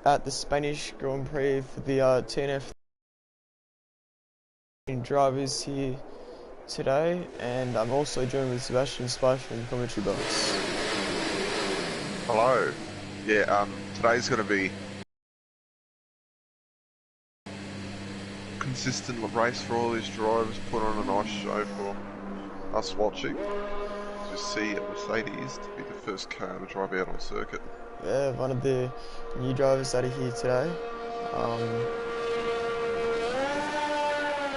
at the Spanish Grand Prix for the TNF drivers here today, and I'm also joined with Sebastian Splash from the commentary box. Hello. Yeah, today's going to be consistent race for all these drivers, put on a nice show for us watching. To see a Mercedes to be the first car to drive out on circuit. Yeah, one of the new drivers that are here today.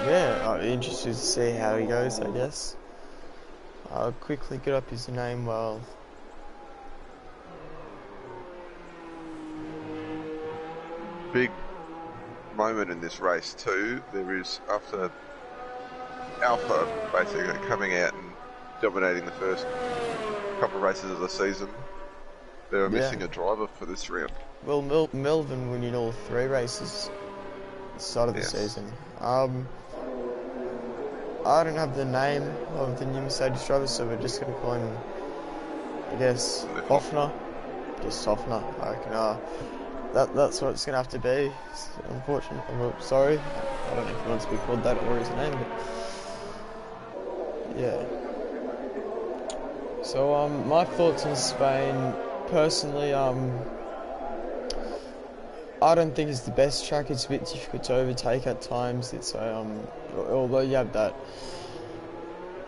Yeah, I'll be interested to see how he goes, I guess. I'll quickly get up his name while... Big moment in this race too. There is, after Alpha basically coming out and dominating the first couple of races of the season, they were missing a driver for this round. Well, Melvin winning all 3 races at the start of the season. I don't have the name of the new Mercedes driver, so we're just going to call him, I guess, Hoffner. Just Hoffner, I reckon. That's what it's going to have to be. Unfortunately, I'm sorry. I don't know if he wants to be called that or his name, but yeah. So, my thoughts on Spain, personally, I don't think it's the best track. It's a bit difficult to overtake at times. It's although you have that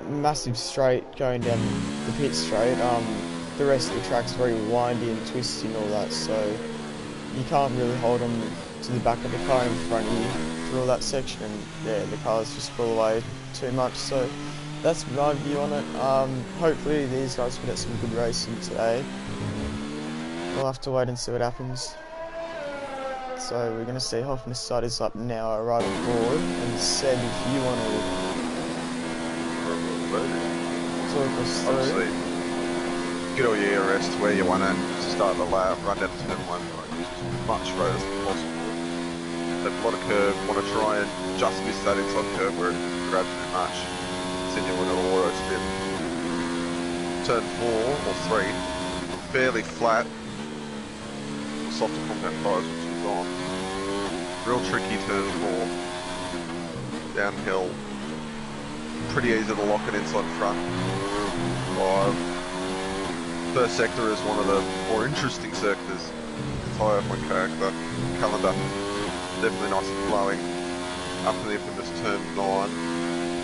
massive straight going down the pit straight, the rest of the track's very windy and twisty and all that, so you can't really hold on to the back of the car in front of you through all that section, and yeah, the cars just pull away too much. So that's my view on it. Hopefully these guys can get some good racing today. We'll have to wait and see what happens. So we're going to see Hoffner start us up now right on board, and Seb, if you want to talk us through. Obviously, get all your rest where you want to start the lap, run down to turn 1, as much road as possible. Have a lot of curve, want to try and just miss that inside curve where it grabs too much. Send you in an auto spin. Turn 4 or 3, fairly flat, softer compound tyres, which is on. Real tricky turn 4. Downhill. Pretty easy to lock it inside front. 5. First sector is one of the more interesting sectors. It's high off my character. Calendar. Definitely nice and flowing. Up to the infamous turn 9.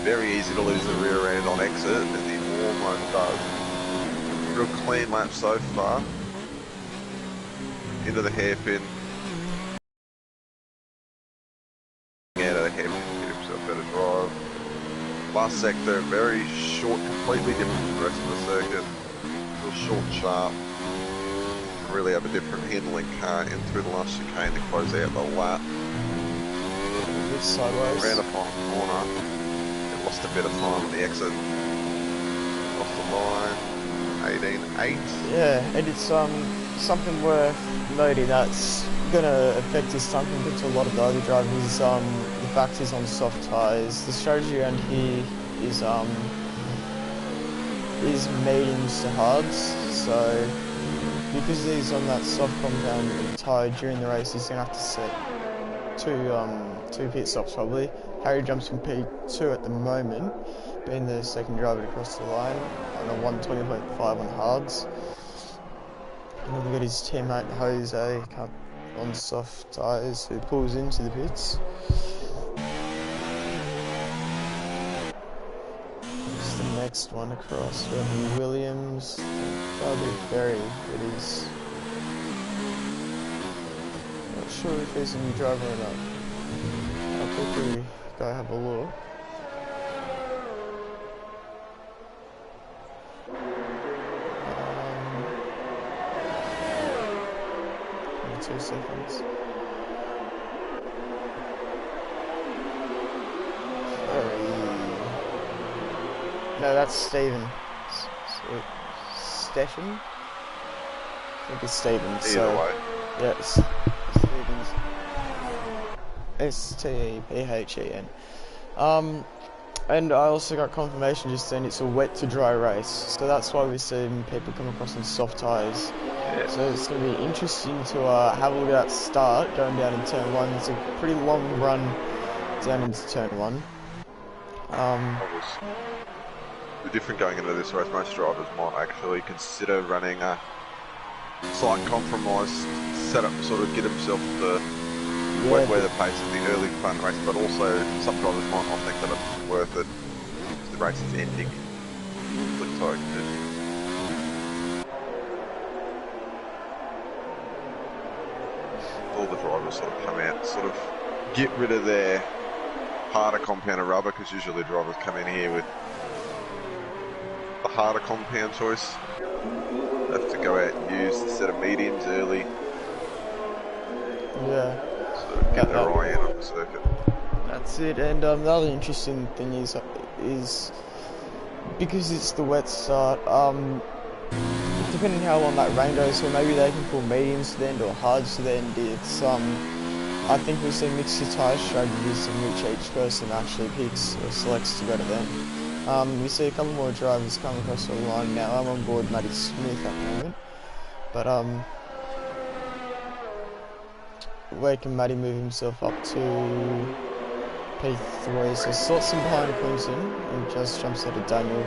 Very easy to lose the rear end on exit, as he almost does. Real clean lap so far. Into the hairpin. Out of the hairpin, get himself better drive. Last sector, very short, completely different from the rest of the circuit. Real short, sharp. Really have a different handling car in through the last chicane to close out the lap. Sideways. Round a final corner. It lost a bit of time on the exit. Off the line. 18.8. Yeah, and it's something worth noting that's going to affect his time compared to a lot of the other drivers. The fact he's on soft tyres. The strategy around here is mediums to hards. So because he's on that soft compound tyre during the race, he's going to have to set two pit stops probably. Harry jumps from P2 at the moment, being the second driver to cross the line on a 120.5 on hards. And then we've got his teammate Jose on soft tyres who pulls into the pits. Just the next one across, we have Williams, Fabi Ferry, it is. Not sure if he's a new driver or not. I'll quickly go have a look. 2 seconds. No, that's Steven. Stefan? I think it's Steven. Either way. Yes. Stevens. S-T-E-P-H-E-N. And I also got confirmation just then it's a wet to dry race, so that's why we're seeing people come across in soft tyres. So it's going to be interesting to have a look at that start going down in turn 1. It's a pretty long run down into turn 1. The different going into this race, most drivers might actually consider running a slight compromise setup to sort of get himself the wet weather pace at the early part of the race, but also some drivers might not think that it's worth it if the race is ending. Looks like all the drivers sort of come out, sort of get rid of their harder compound of rubber, because usually drivers come in here with the harder compound choice. They have to go out and use a set of mediums early. Yeah. So get their eye in on the circuit. That's it. And the other interesting thing is because it's the wet start, depending how long that rain goes, so maybe they can pull mediums to the end or hards to the end. It's I think we'll see mixed tyre strategies in which each person actually picks or selects to go to them. We see a couple more drivers come across the line now. I'm on board Matty Smith at the moment, but where can Matty move himself up to P3? So Slotson behind Quinton and just jumps out of Daniel.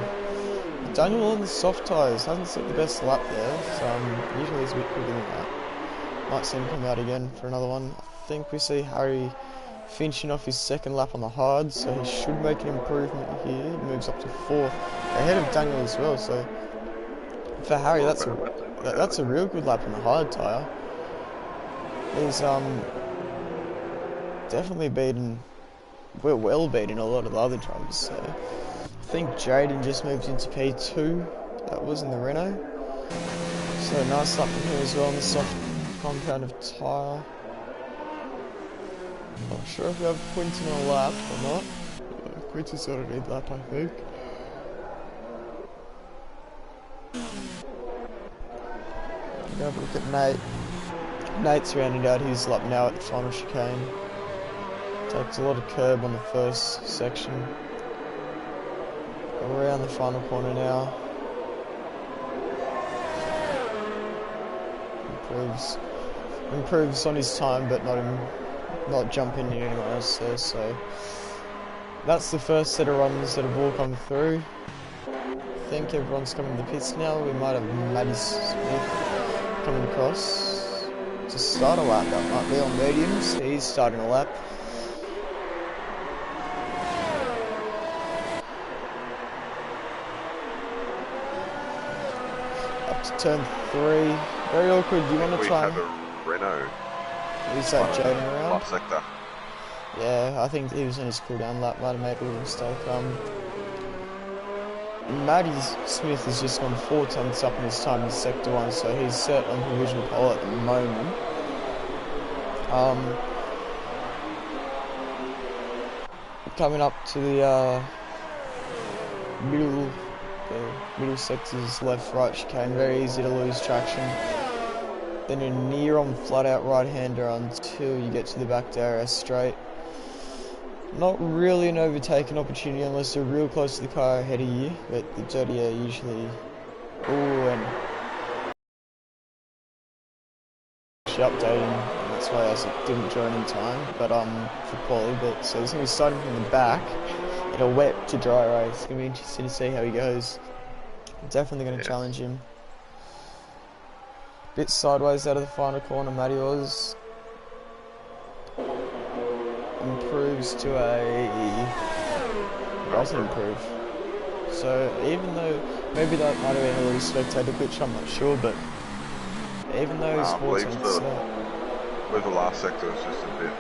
Daniel on the soft tyres hasn't set the best lap there, so usually he's a bit quicker than that. Might see him come out again for another one. I think we see Harry finishing off his second lap on the hard, so he should make an improvement here. He moves up to 4th, ahead of Daniel as well. So for Harry, that's a real good lap on the hard tyre. He's definitely beaten, well beaten a lot of the other drivers. So I think Jaden just moved into P2. That was in the Renault. So nice lap from here as well on the soft compound of tyre. Not sure if we have Quinton on a lap or not. Quinton's got a lead lap, I think. Have a look at Nate. Nate's rounding out his lap now at the final chicane. Takes a lot of curb on the first section. Around the final corner now. Improves on his time, but not jumping into anyone else there. So that's the first set of runs that have all come through. I think everyone's coming to the pits now. We might have Matty Smith coming across to start a lap. That might be on mediums. He's starting a lap. Up to turn 3. Very awkward. Do you want to try? We have a Renault. Is that Jaden around? Last sector. Yeah, I think he was on his cooldown lap. Might have made a little mistake. Matty Smith has just gone 4 tenths up in his time in sector 1, so he's set on provisional pole at the moment. Coming up to the middle sector's left-right chicane, very easy to lose traction. Then you're near on flat-out right-hander until you get to the back DRS straight. Not really an overtaking opportunity unless you're real close to the car ahead of you, but the dirty air usually... Ooh, and... updating, and that's why I didn't join in time, but for quali. But so he's going to be starting from the back in a wet to dry race. It's going to be interesting to see how he goes. Definitely going to challenge him. Bit sideways out of the final corner, Matty was. Improves to a... doesn't improve. So even though, maybe that might have been a little spectator glitch, I'm not sure, but even though he's 4 tenths with the last sector, it's just a bit,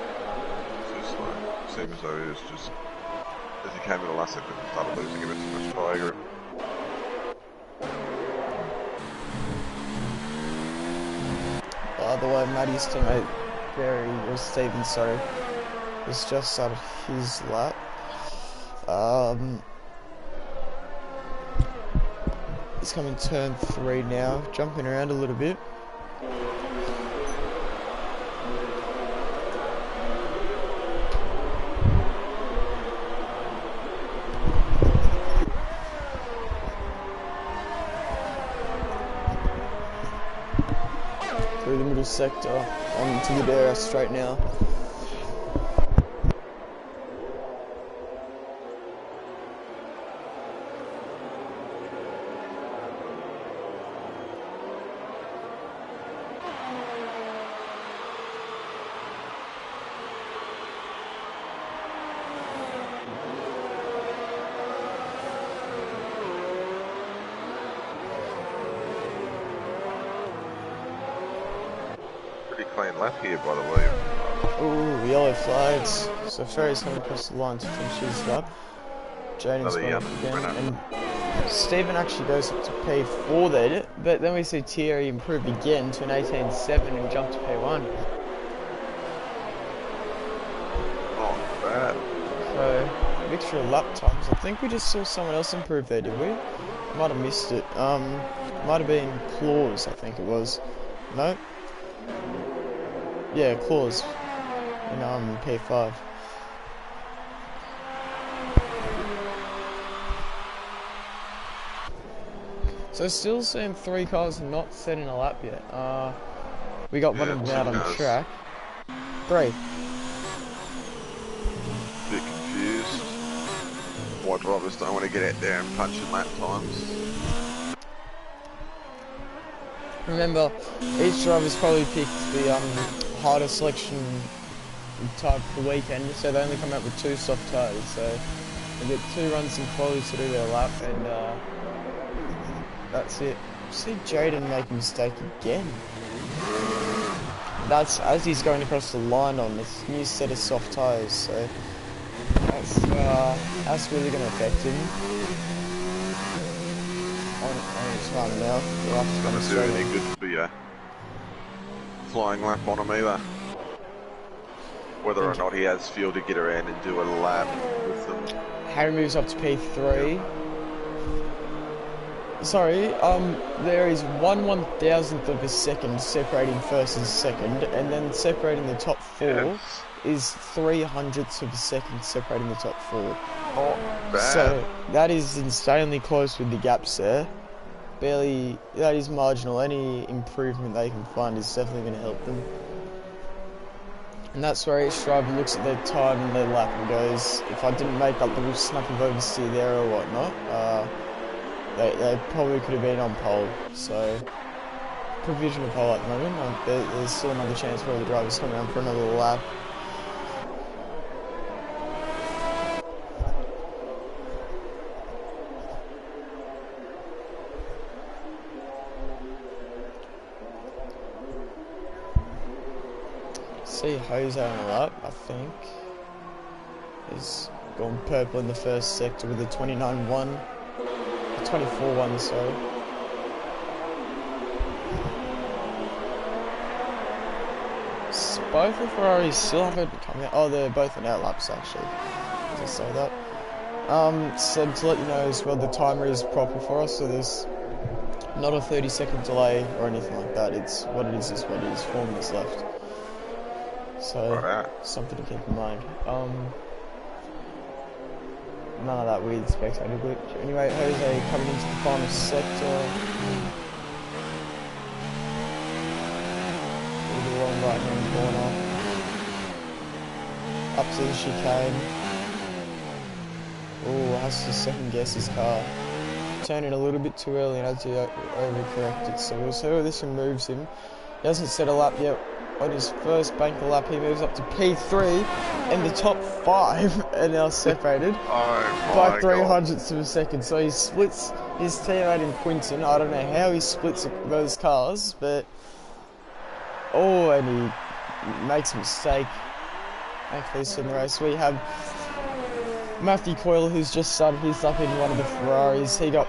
it's just like, seems as though he was just, as he came in the last sector, he started losing a bit too much tyre grip. By the way, Matty's teammate, Stephen, sorry, has just started his lap. He's coming turn 3 now, jumping around a little bit. sector onto the DRS straight now. Clean lap here, by the way. Ooh, yellow flags. So Ferry's coming across the line to finish his lap. Jaden's going up again. And Stephen actually goes up to P4 there, but then we see Thierry improve again to an 18.7 and jump to P1. Oh, bad. So, mixture of lap times. I think we just saw someone else improve there, did we? Might have missed it. Might have been Claus, I think it was. No? Yeah, Claus in P5. So still seeing 3 cars not setting a lap yet. We got one of them out on the track. 3. Bit confused. Why drivers don't want to get out there and punch in lap times. Remember, each driver's probably picked the harder selection type per weekend, so they only come out with 2 soft tyres. So they get 2 runs in quali to do their lap, and that's it. See Jaden make a mistake again. That's as he's going across the line on this new set of soft tyres. So that's really going to affect him. On his run now. It's going to do any good to be a flying lap on him either. Whether or not he has fuel to get around and do a lap with them. Harry moves up to P3. Sorry, there is 1/1000th of a second separating first and second, and then separating the top 4 is 300ths of a second separating the top 4. Not bad. So that is insanely close with the gaps there. Barely, that is marginal. Any improvement they can find is definitely going to help them. And that's where each driver looks at their time and their lap and goes, if I didn't make up the little snap of oversteer there or whatnot, they probably could have been on pole. So, provisional pole at the moment. There's still another chance for all the drivers coming around for another lap. See Jose on a lap, I think. He's gone purple in the first sector with a 29.1. 24.1, sorry. Both the Ferraris still haven't come out. Oh, they're both on out laps actually. Just say that. So to let you know as well, the timer is proper for us, so there's not a 30-second delay or anything like that. It's what it is what it is. 4 minutes left. So something to keep in mind. None of that weird spectator glitch. Anyway, Jose coming into the final sector. With the long right hand corner. Up to the chicane. Oh, has to second guess his car. Turning a little bit too early and had to overcorrect it. So we'll see where this one moves him. He hasn't set a lap yet. On his first banker lap, he moves up to P3, and the top 5 are now separated by 300ths of a second. So he splits his teammate in Quinton. I don't know how he splits those cars, but and he makes a mistake. Thankfully, in the race, we have Matthew Coyle, who's just started his lap in one of the Ferraris. He got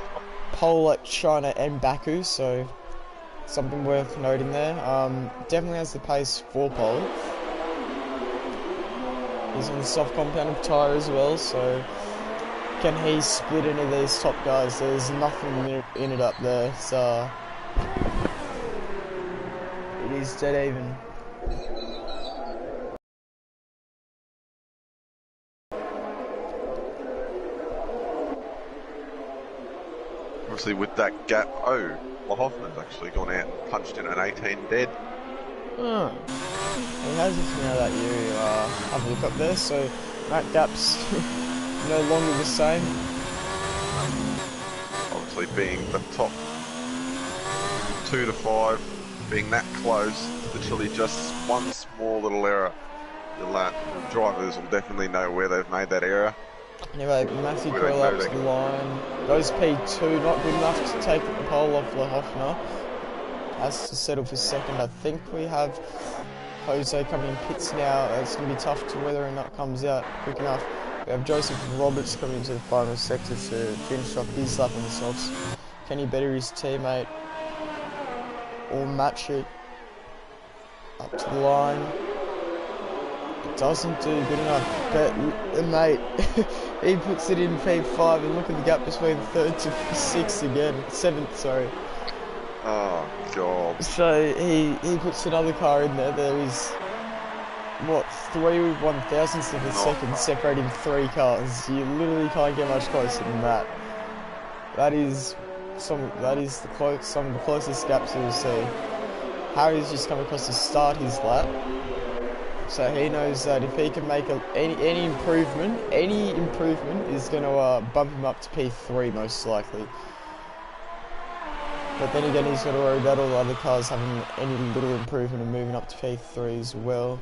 pole at China and Baku, so something worth noting there. Definitely has the pace for pole. He's on the soft compounded tyre as well, so can he split any of these top guys? There's nothing in it up there, so it is dead even. Obviously with that gap, Hoffman's actually gone out and punched in an 18 dead. Oh. He has it now that you have a look up there, so that gap's no longer the same. Obviously being the top 2 to 5, being that close, literally just one small little error. The drivers will definitely know where they've made that error. Anyway, Matthew We Curl don't up know to the line. Goes P2, not good enough to take the pole off Lehofner. Has to settle for second. I think we have Jose coming in pits now. It's going to be tough to whether or not comes out quick enough. We have Joseph Roberts coming into the final sector to finish off his lap on the softs. Can he better his teammate or match it? Up to the line. It doesn't do good enough, but mate, he puts it in P5 and look at the gap between third to sixth again. Seventh, sorry. Oh, God. So he puts another car in there. There is, what, 3 1,000ths of a second separating 3 cars. You literally can't get much closer than that. That is some of the closest gaps you'll see. Harry's just come across to start his lap. So he knows that if he can make any improvement is going to bump him up to P3 most likely. But then again, he's got to worry about all the other cars having any little improvement and moving up to P3 as well.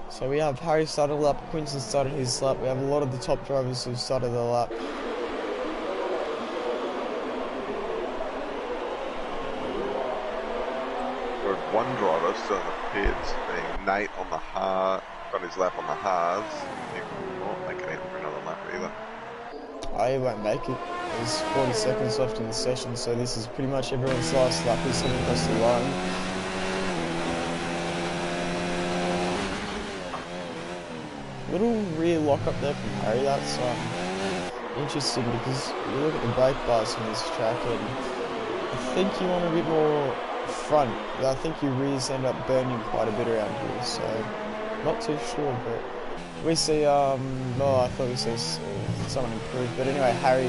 So we have Harry started a lap, Quinton started his lap. We have a lot of the top drivers who've started their lap. One driver still in the pits, being Nate on the hard, got his lap on the hards. He will not make it in for another lap either. Oh, he won't make it. There's 40 seconds left in the session, so this is pretty much everyone's last lap. He's coming across the line. Little rear lock up there from Harry. That's interesting because you look at the brake bars on this track, and I think you want a bit more front. I think your rears end up burning quite a bit around here, so not too sure, but we see I thought we saw someone improve, but anyway, Harry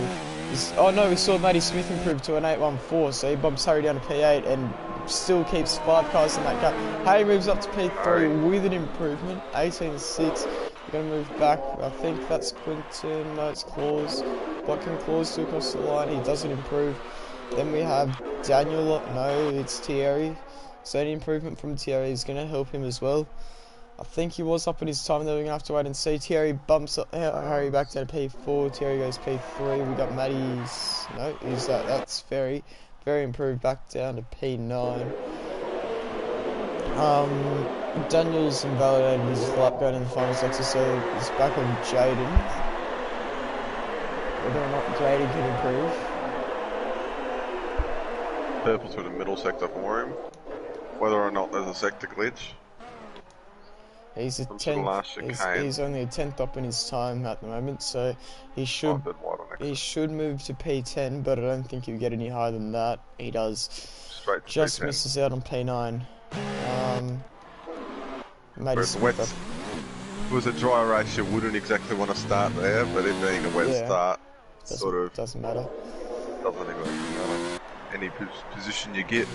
is, oh no, we saw Matty Smith improve to an 8.14, so he bumps Harry down to P8 and still keeps 5 cars in that gap. Harry moves up to P3 with an improvement, 18.6. We're going to move back. I think that's Quinton. No, it's Claus. What can Claus do across the line? He doesn't improve. Then we have Daniel. No, it's Thierry. So any improvement from Thierry is going to help him as well. I think he was up in his time. Then we're going to have to wait and see. Thierry bumps up, Harry back down to P4. Thierry goes P3. We got Matty's. No, is that? That's very improved back down to P9. Daniel's invalidated his lap going in the final sector, so it's back on Jaden. Whether or not Jaden can improve. Purple to the middle sector for him. Whether or not there's a sector glitch. He's a 10th. He's only a 10th up in his time at the moment, so he should move to P10, but I don't think he'll get any higher than that. He does. Straight to just P10. Misses out on P9. Maybe if it was a dry race, you wouldn't exactly want to start there, but it being a wet start, doesn't matter. Doesn't even matter. Any position you get.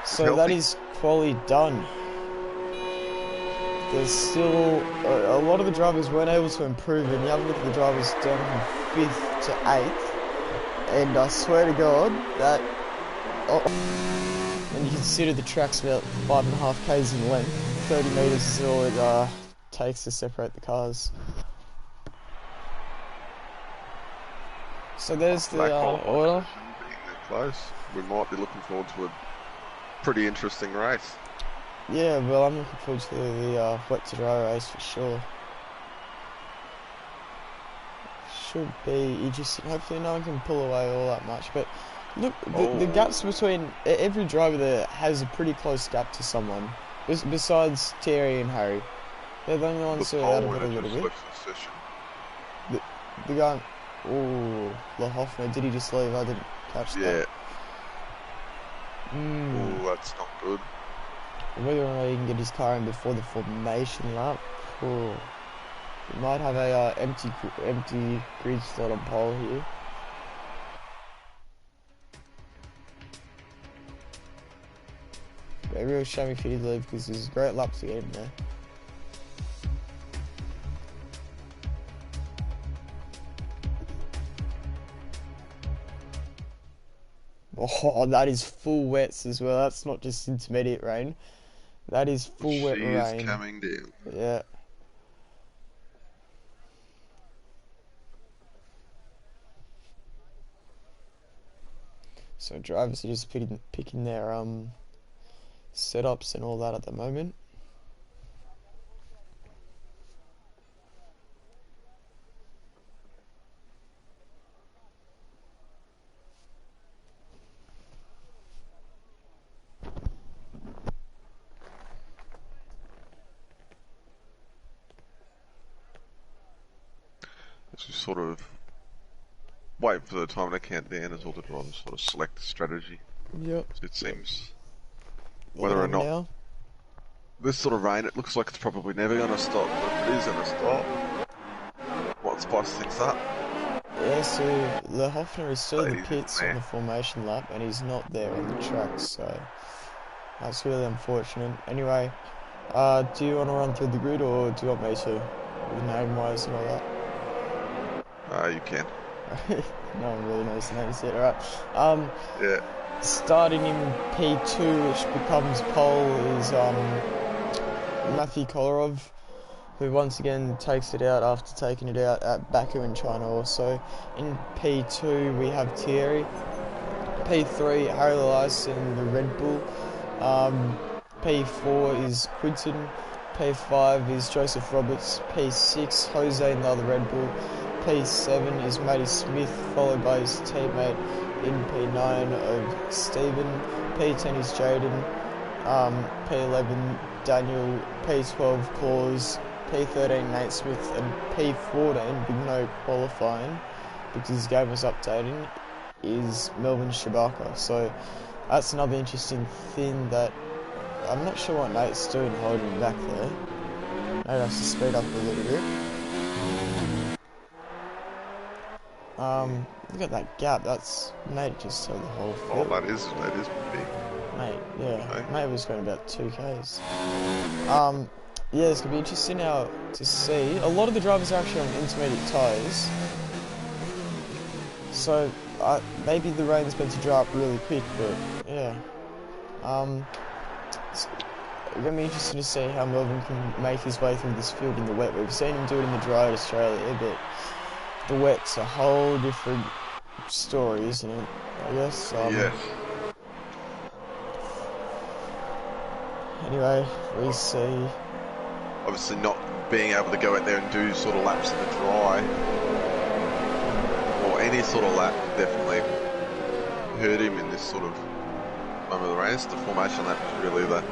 So that is quali done. There's still a lot of the drivers weren't able to improve, and you have a look at the drivers down from 5th to 8th, and I swear to God that when you consider the track's about 5.5 k's in length, 30 metres is all it takes to separate the cars. So there's the order. Close. We might be looking forward to a pretty interesting race. Yeah, well, I'm looking forward to the wet to dry race for sure. Should be interesting. Hopefully no one can pull away all that much, but look, the gaps between every driver there has a pretty close gap to someone. Besides Thierry and Harry. They're the only ones who are out of it a little bit. The guy... Ooh, Lehofner, did he just leave? I didn't catch that. Yeah. Ooh, that's not good. Whether or not he can get his car in before the formation lap. Ooh. We might have a empty grid slot on pole here. a real shame if he did leave because it was a great lap to get him there. Oh, that is full wets as well. That's not just intermediate rain. That is full wet rain. She's coming down. Yeah. So drivers are just picking their setups and all that at the moment. Just sort of wait for the time to count down as all the drivers sort of select a strategy. Yep. It seems whether or not now. This sort of rain, it looks like it's probably never going to stop, but if it is going to stop, what spice things up? Yeah, so the Hoffner is still in the pits on the formation lap, and he's not there on the track, so that's really unfortunate. Anyway, do you want to run through the grid, or do you want me to, with name-wise and all that? You can. No one really knows the names yet, alright. Yeah. Starting in P2, which becomes pole, is Matthew Kolarov, who once again takes it out after taking it out at Baku in China also. In P2 we have Thierry. P3, Harry Lyson, the Red Bull. P4 is Quinton. P5 is Joseph Roberts. P6, Jose and the other Red Bull. P7 is Matty Smith, followed by his teammate in P9 of Stephen. P10 is Jaden. P11 Daniel. P12 Claus. P13 Nate Smith, and P14 with no qualifying because his game was updating is Melvin Shabaka. So that's another interesting thing that I'm not sure what Nate's doing holding him back there. Nate has to speed up a little bit. Look at that gap. That's Nate just told the whole field. Oh, that is big. Mate, yeah. Okay. Nate was going about 2Ks. Yeah, it's going to be interesting now to see. A lot of the drivers are actually on intermediate tyres. So, maybe the rain's meant to dry up really quick, but yeah. It's going to be interesting to see how Melbourne can make his way through this field in the wet. We've seen him do it in the dry at Australia, but the wet's a whole different story, isn't it? I guess. Yes. Anyway, we see. Obviously not being able to go out there and do sort of laps in the dry, or any sort of lap, definitely hurt him in this sort of moment of the race. The formation lap is really the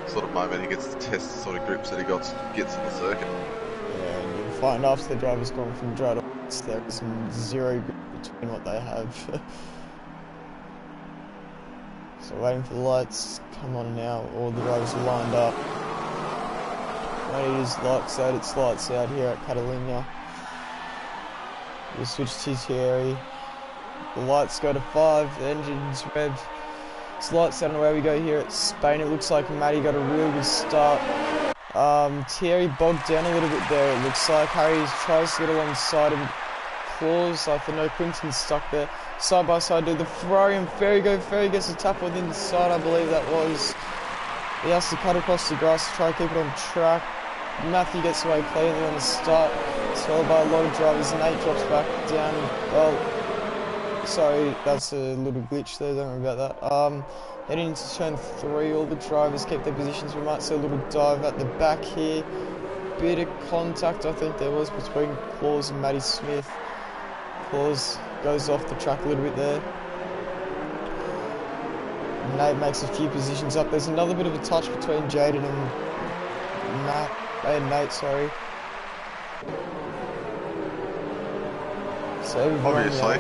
sort of moment he gets to test the sort of grips that he gets in the circuit. Yeah, and you'll find after the driver's gone from dry to wet, there is zero grip between what they have. So waiting for the lights to come on now. All the drivers are lined up. When it is lights out, it's lights out here at Catalunya. We'll switch to Thierry. The lights go to 5, the engines rev. It's lights out and away we go here at Spain. It looks like Matty got a real good start. Thierry bogged down a little bit there, it looks like. Harry tries to get alongside him. Claws, I think no, Quinton's stuck there. Side by side do the Ferrari and Ferry go. Ferry gets a tap on the inside, I believe that was. He has to cut across the grass to try to keep it on track. Matthew gets away cleanly on the start. It's followed by a lot of drivers. Nate drops back down. Well, sorry, that's a little glitch there, don't worry about that. Heading into turn 3, all the drivers keep their positions. We might see a little dive at the back here. Bit of contact, I think there was, between Claus and Matty Smith. Claus goes off the track a little bit there. Nate makes a few positions up. There's another bit of a touch between Jaden and Nate, sorry. So Obviously,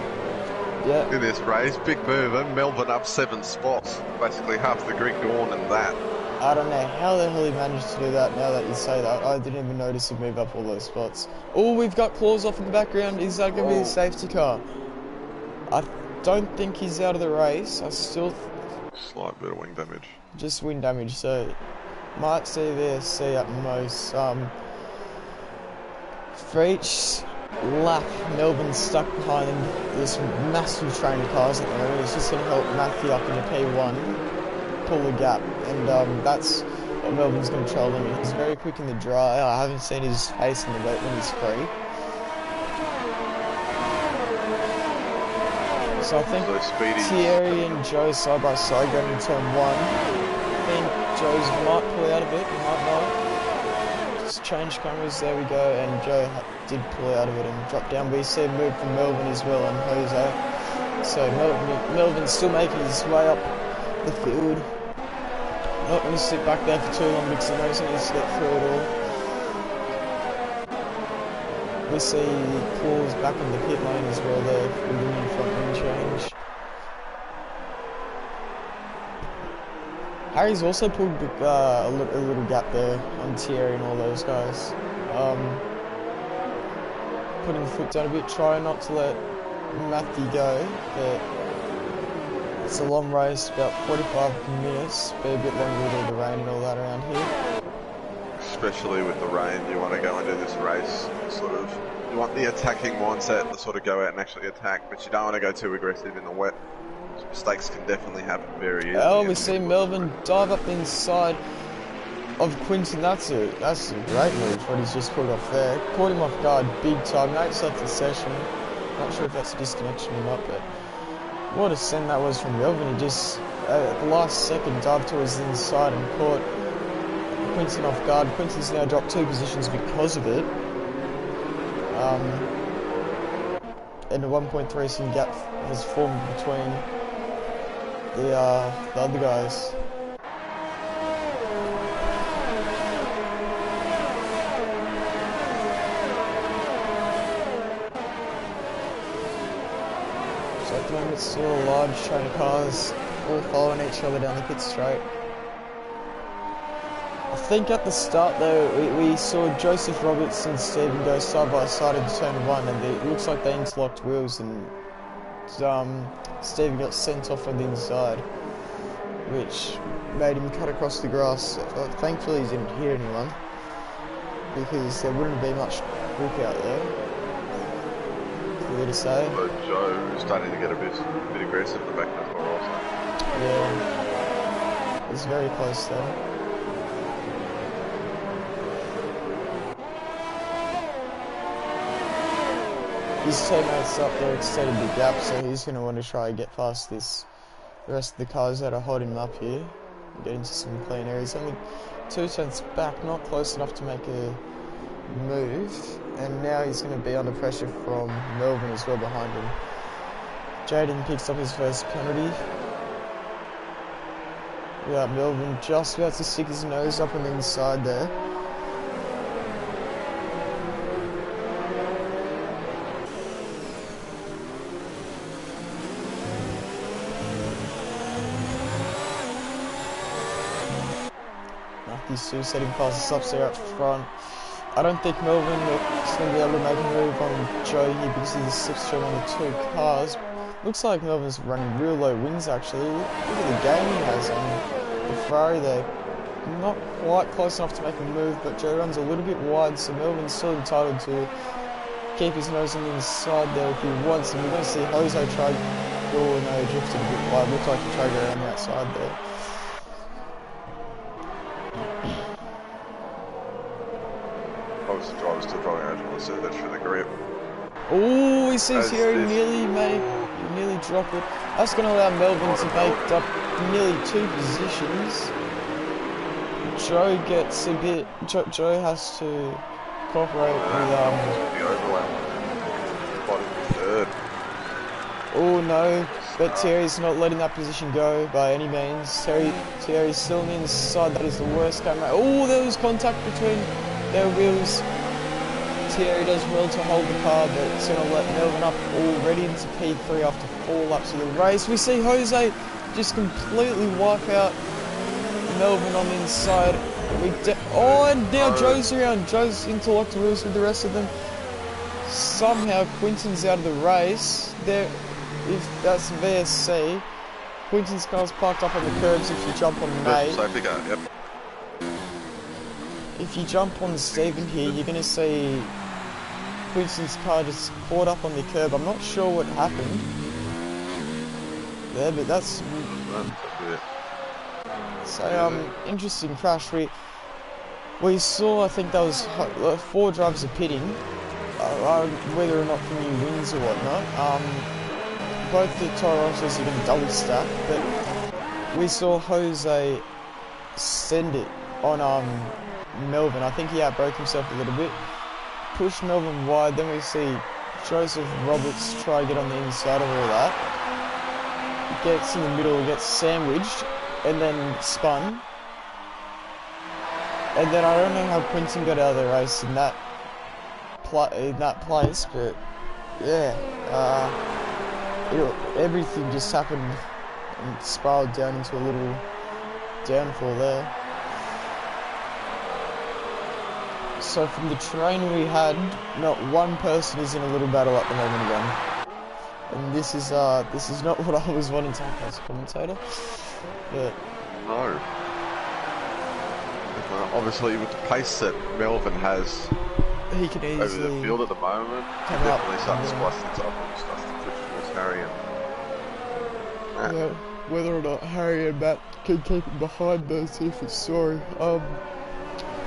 yeah. in this race, big mover, Melbourne up 7 spots, basically half the grid gone and that. I don't know how the hell he managed to do that now that you say that. I didn't even notice him move up all those spots. Oh, we've got Claus off in the background. Is that going to be the safety car? I don't think he's out of the race. I still Slight bit of wing damage. Just wing damage, so might see VSC at most. For each lap, Melbourne's stuck behind this massive train of cars at the moment. It's just going to help Matthew up into P1, pull the gap, and that's what Melbourne's going to trail them in. He's very quick in the dry. I haven't seen his face in the wet when he's free. So I think Thierry and Joe side by side going into turn 1. I think Joe's might pull out of it, might not. Just change cameras, there we go, and Joe did pull out of it and drop down. We see a move from Melbourne as well on Jose. So Melbourne's still making his way up the field. Not going to sit back there for too long because he knows he needs to get through it all. We see Claws back in the pit lane as well there with the new front wing change. Harry's also pulled a little gap there on Thierry and all those guys. Putting the foot down a bit, trying not to let Matthew go, but it's a long race, about 45 minutes, be a bit longer with all the rain and all that around here. Especially with the rain, you want to go and do this race sort of, you want the attacking mindset to sort of go out and actually attack, but you don't want to go too aggressive in the wet. Mistakes can definitely happen very easily. Oh, we see Melbourne dive up the inside of Quinton. That's a great move, what he's just pulled off there. Caught him off guard big time. Nate's left the session. Not sure if that's a disconnection or not, but what a send that was from Melbourne. He just, at the last second, dived towards the inside and caught Quinton off guard. Quinton's now dropped 2 positions because of it. And a 1.3 second gap has formed between the other guys. So at the moment it's still a large train of cars all following each other down the pit straight. I think at the start though, we saw Joseph Roberts and Stephen go side by side in turn 1, and it looks like they interlocked wheels, and Stephen got sent off on the inside, which made him cut across the grass. Thankfully he didn't hit anyone, because there wouldn't be much grip out there. Clear to say. So Joe starting to get a bit aggressive in the back as well also. Yeah, it's very close though. His teammates up there extended the gap, so he's going to want to try and get past the rest of the cars that are holding him up here and get into some clean areas. Only 2 tenths back, not close enough to make a move, and now he's going to be under pressure from Melbourne as well behind him. Jaden picks up his first penalty. Yeah, Melbourne just about to stick his nose up on the inside there. He's still setting fast stops there up front. I don't think Melbourne is going to be able to make a move on Joe here because of the slipstream on the 2 cars. Looks like Melbourne's running real low wings actually. Look at the game he has on the Ferrari there. Not quite close enough to make a move, but Joe runs a little bit wide, so Melbourne's still entitled to keep his nose on the inside there if he wants. And we're going to see Jose try. Oh no, he drifted a bit wide. Looked like he tried to go around the outside there. Obviously the driver's still driving out on the that's for the grip. Oh, he sees here he nearly dropped it. That's going to allow Melbourne to make up nearly 2 positions. Joe gets a bit. Joe has to cooperate with the overlap. Bottom 3rd. Oh no, but Terry's not letting that position go by any means. Terry's still on the inside. That is the worst camera. Oh, there was contact between their wheels. Thierry does well to hold the car, but it's going to let Melbourne up already into P3 after 4 laps of the race. We see Jose just completely wipe out Melbourne on the inside. And now Joe's around. Joe's interlocked wheels with the rest of them. Somehow Quinton's out of the race. If that's VSC, Quinton's car's parked up on the curbs. If you jump on May, safety car, yep. if you jump on Stephen here, you're gonna see Quinton's car just caught up on the curb. I'm not sure what happened there, but that's so interesting crash. We saw, I think there was 4 drivers are pitting, whether or not for new wins or whatnot. Both the Torosas are going to double stack, but we saw Jose send it on Melvin. I think he outbroke himself a little bit, pushed Melvin wide. Then we see Joseph Roberts try to get on the inside of all that. Gets in the middle, gets sandwiched, and then spun. And then I don't know how Quinton got out of the race in that place, but yeah, everything just happened and spiraled down into a little downfall there. So from the train we had, not one person is in a little battle at the moment again. And this is not what I was wanting to happen as a commentator, but no. Obviously, with the pace that Melvin has, he can easily over the field at the moment, come definitely up, starting to spice things up and starts to push towards Harry and yeah, whether or not Harry and Matt can keep it behind those different story.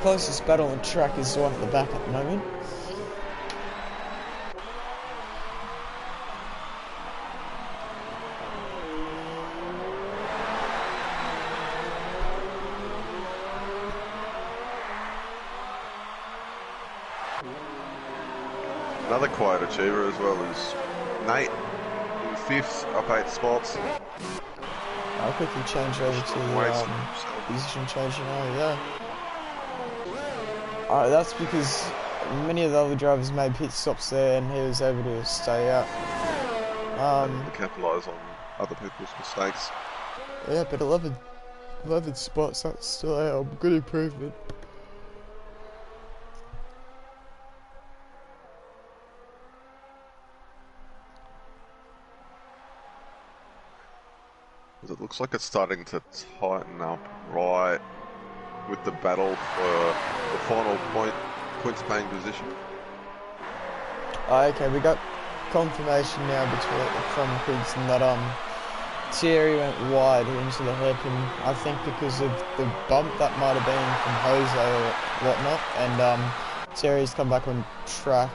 Closest battle on track is the one at the back at the moment. another quiet achiever as well as Nate in 5th, up 8 spots. I'll quickly change over to the position change now, yeah. Alright, that's because many of the other drivers made pit stops there and he was able to stay out. To capitalise on other people's mistakes. Yeah, but 11 spots, that's still a good improvement. It looks like it's starting to tighten up right with the battle for the final points paying position. Okay, we got confirmation now from Quinton that Thierry went wide into the hairpin, I think because of the bump that might have been from Jose or whatnot, and Thierry's come back on track,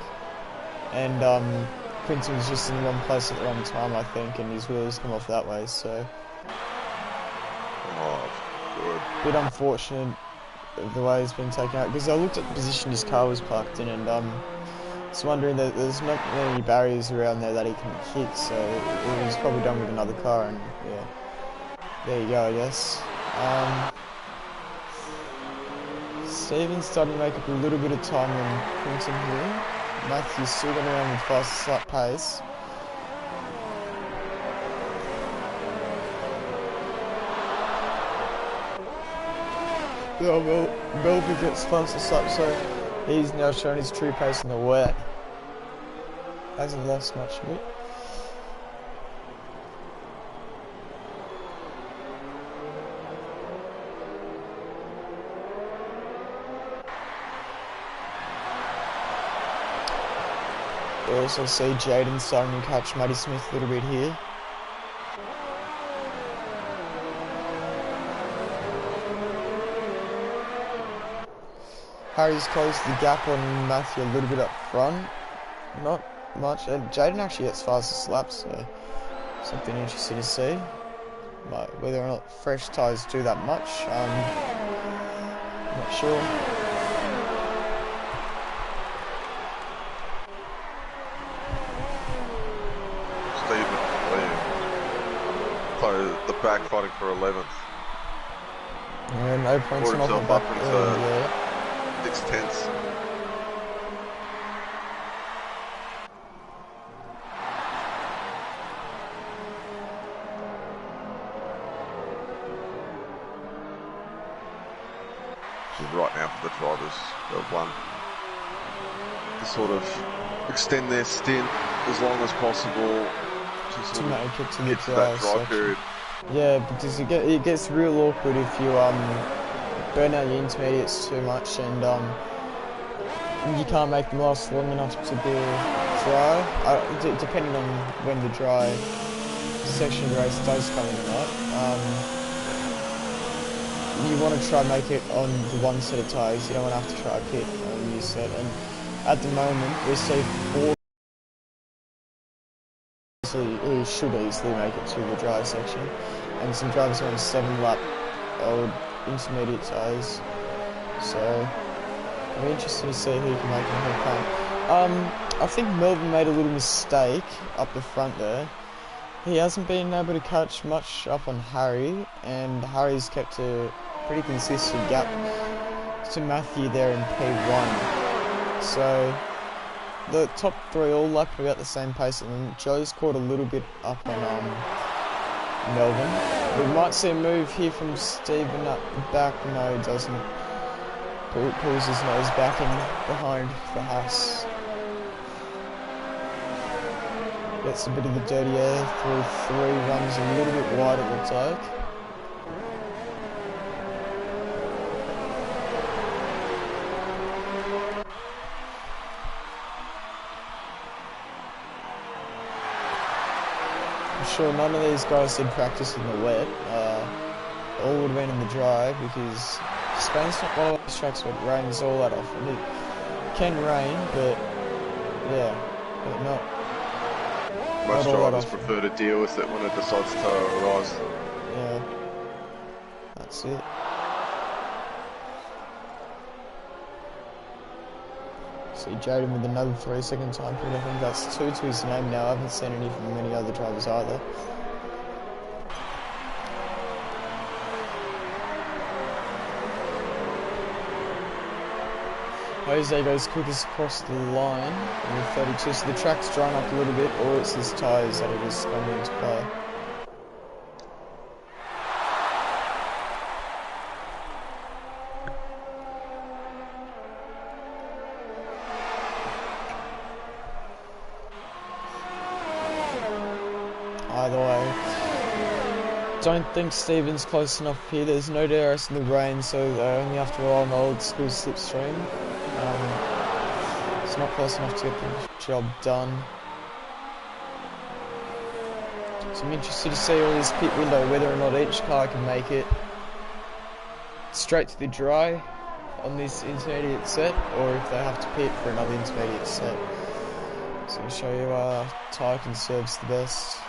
and Quinton was just in the wrong place at the wrong time, I think, and his wheels come off that way, so good. Bit unfortunate of the way he's been taken out, because I looked at the position his car was parked in, and was wondering that there's not many barriers around there that he can hit, so it was probably done with another car, and yeah, there you go, I guess. Stephen's starting to make up a little bit of time on Quinton here. Matthew's still going around with fastest lap pace. Oh, well, Melvin gets fastest lap, so he's now showing his true pace in the wet. Hasn't lost much of it. We also see Jaden starting to catch Matty Smith a little bit here. Harry's closed the gap on Matthew a little bit up front. Not much. And Jaden actually gets fastest laps, so something interesting to see. But whether or not fresh tyres do that much, I'm not sure. So the back fighting for 11th. Yeah, no points on the back there. 6/10. Right now for the drivers that won to sort of extend their stint as long as possible to sort of make it to get to that dry period. Yeah, because it gets real awkward if you burn out your intermediates too much and you can't make them last long enough to be dry. Depending on when the dry section of the race does come in or not. You want to try and make it on the one set of tyres. You don't want to have to try a pit on a new set. And at the moment, we see 4 who should easily make it to the dry section, and some drivers are on 7-lap old intermediate tyres. So I'm interested to see who can make it and who can't. I think Melbourne made a little mistake up the front there. He hasn't been able to catch much up on Harry, and Harry's kept a pretty consistent gap to Matthew there in P1. So the top 3 all lap about the same pace, and Joe's caught a little bit up on Melbourne. We might see a move here from Stephen at the back. No, he doesn't. Pulls his nose back in behind the Haas. Gets a bit of the dirty air through 3, runs a little bit wide it looks like. I'm sure none of these guys did practice in the wet. All would have been in the dry because Spain's not one of those tracks where it rains all that often. It can rain, but yeah, but not. Most drivers prefer to deal with it when it decides to arise. Yeah, that's it. See Jaden with another 3-second time period. I think that's 2 to his name now. I haven't seen any from many other drivers either. Jose goes quickest across the line in the 32, so the track's drying up a little bit, or it's his tyres that are just coming into play. Either way, don't think Stephen's close enough here. There's no DRS in the rain, so they only have to rely on the old school slipstream. It's not close enough to get the job done. So I'm interested to see all this pit window, whether or not each car can make it straight to the dry on this intermediate set, or if they have to pit for another intermediate set. So I'll show you tyre conserves the best.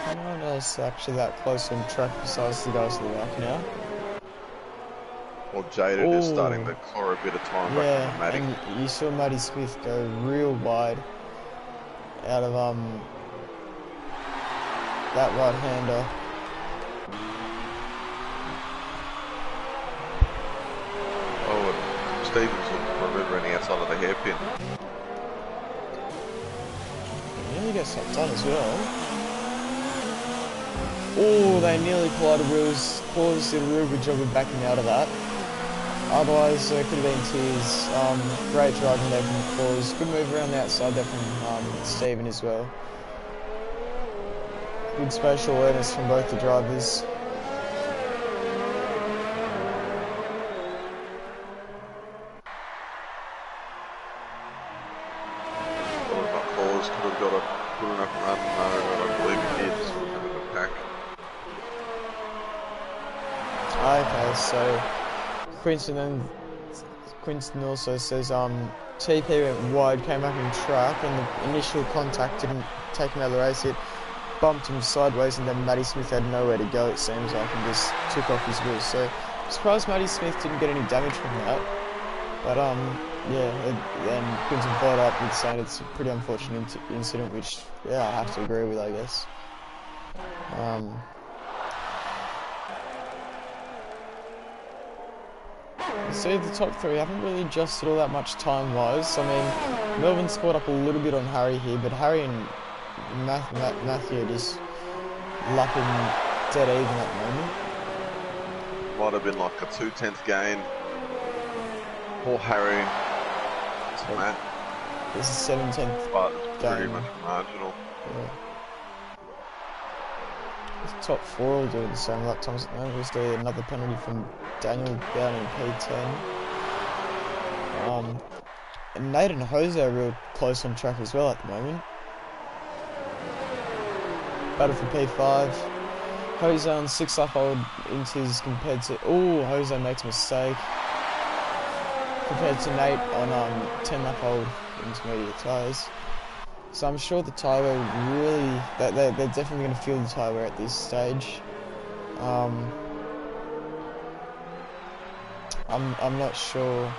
No one else actually that close on track besides the guys at the back now. Well, Jaden is starting to claw a bit of time back from Matty. And you saw Matty Smith go real wide out of that right-hander. Oh, and Stevens looking for a move running outside of the hairpin. Yeah, he gets that done as well. Oh, they nearly collided wheels. Claus did a real good job of backing out of that. Otherwise, it could have been tears. Great driving there from Claus. Good move around the outside there from Stephen as well. Good spatial awareness from both the drivers. Well, not Claus, could have got a good enough run. No, I believe he did. So we're going to pack. Okay, so Quinton also says TP went wide, came back in track, and the initial contact didn't take him out of the race. It bumped him sideways, and then Matty Smith had nowhere to go, it seems like, and just took off his wheels. So I'm surprised Matty Smith didn't get any damage from that. But yeah, then Quinton followed up with saying it's a pretty unfortunate incident, which yeah, I have to agree with, I guess. See, the top 3 haven't really adjusted all that much time-wise. I mean, Melbourne's caught up a little bit on Harry here, but Harry and Matthew are just lapping dead even at the moment. Might have been like a 2/10 gain. Poor Harry. It's Matt. This is 17th but it's pretty game. much marginal. Yeah. The top 4 all doing the same lap times at the moment. There's another penalty from Daniel down in P10. And Nate and Jose are real close on track as well at the moment. Battle for P5. Jose on 6 lap old inches compared to... Oh, Jose makes a mistake. Compared to Nate on 10 lap old intermediate tyres. So I'm sure the tyre wear would really... They're definitely going to feel the tyre wear at this stage. I'm not sure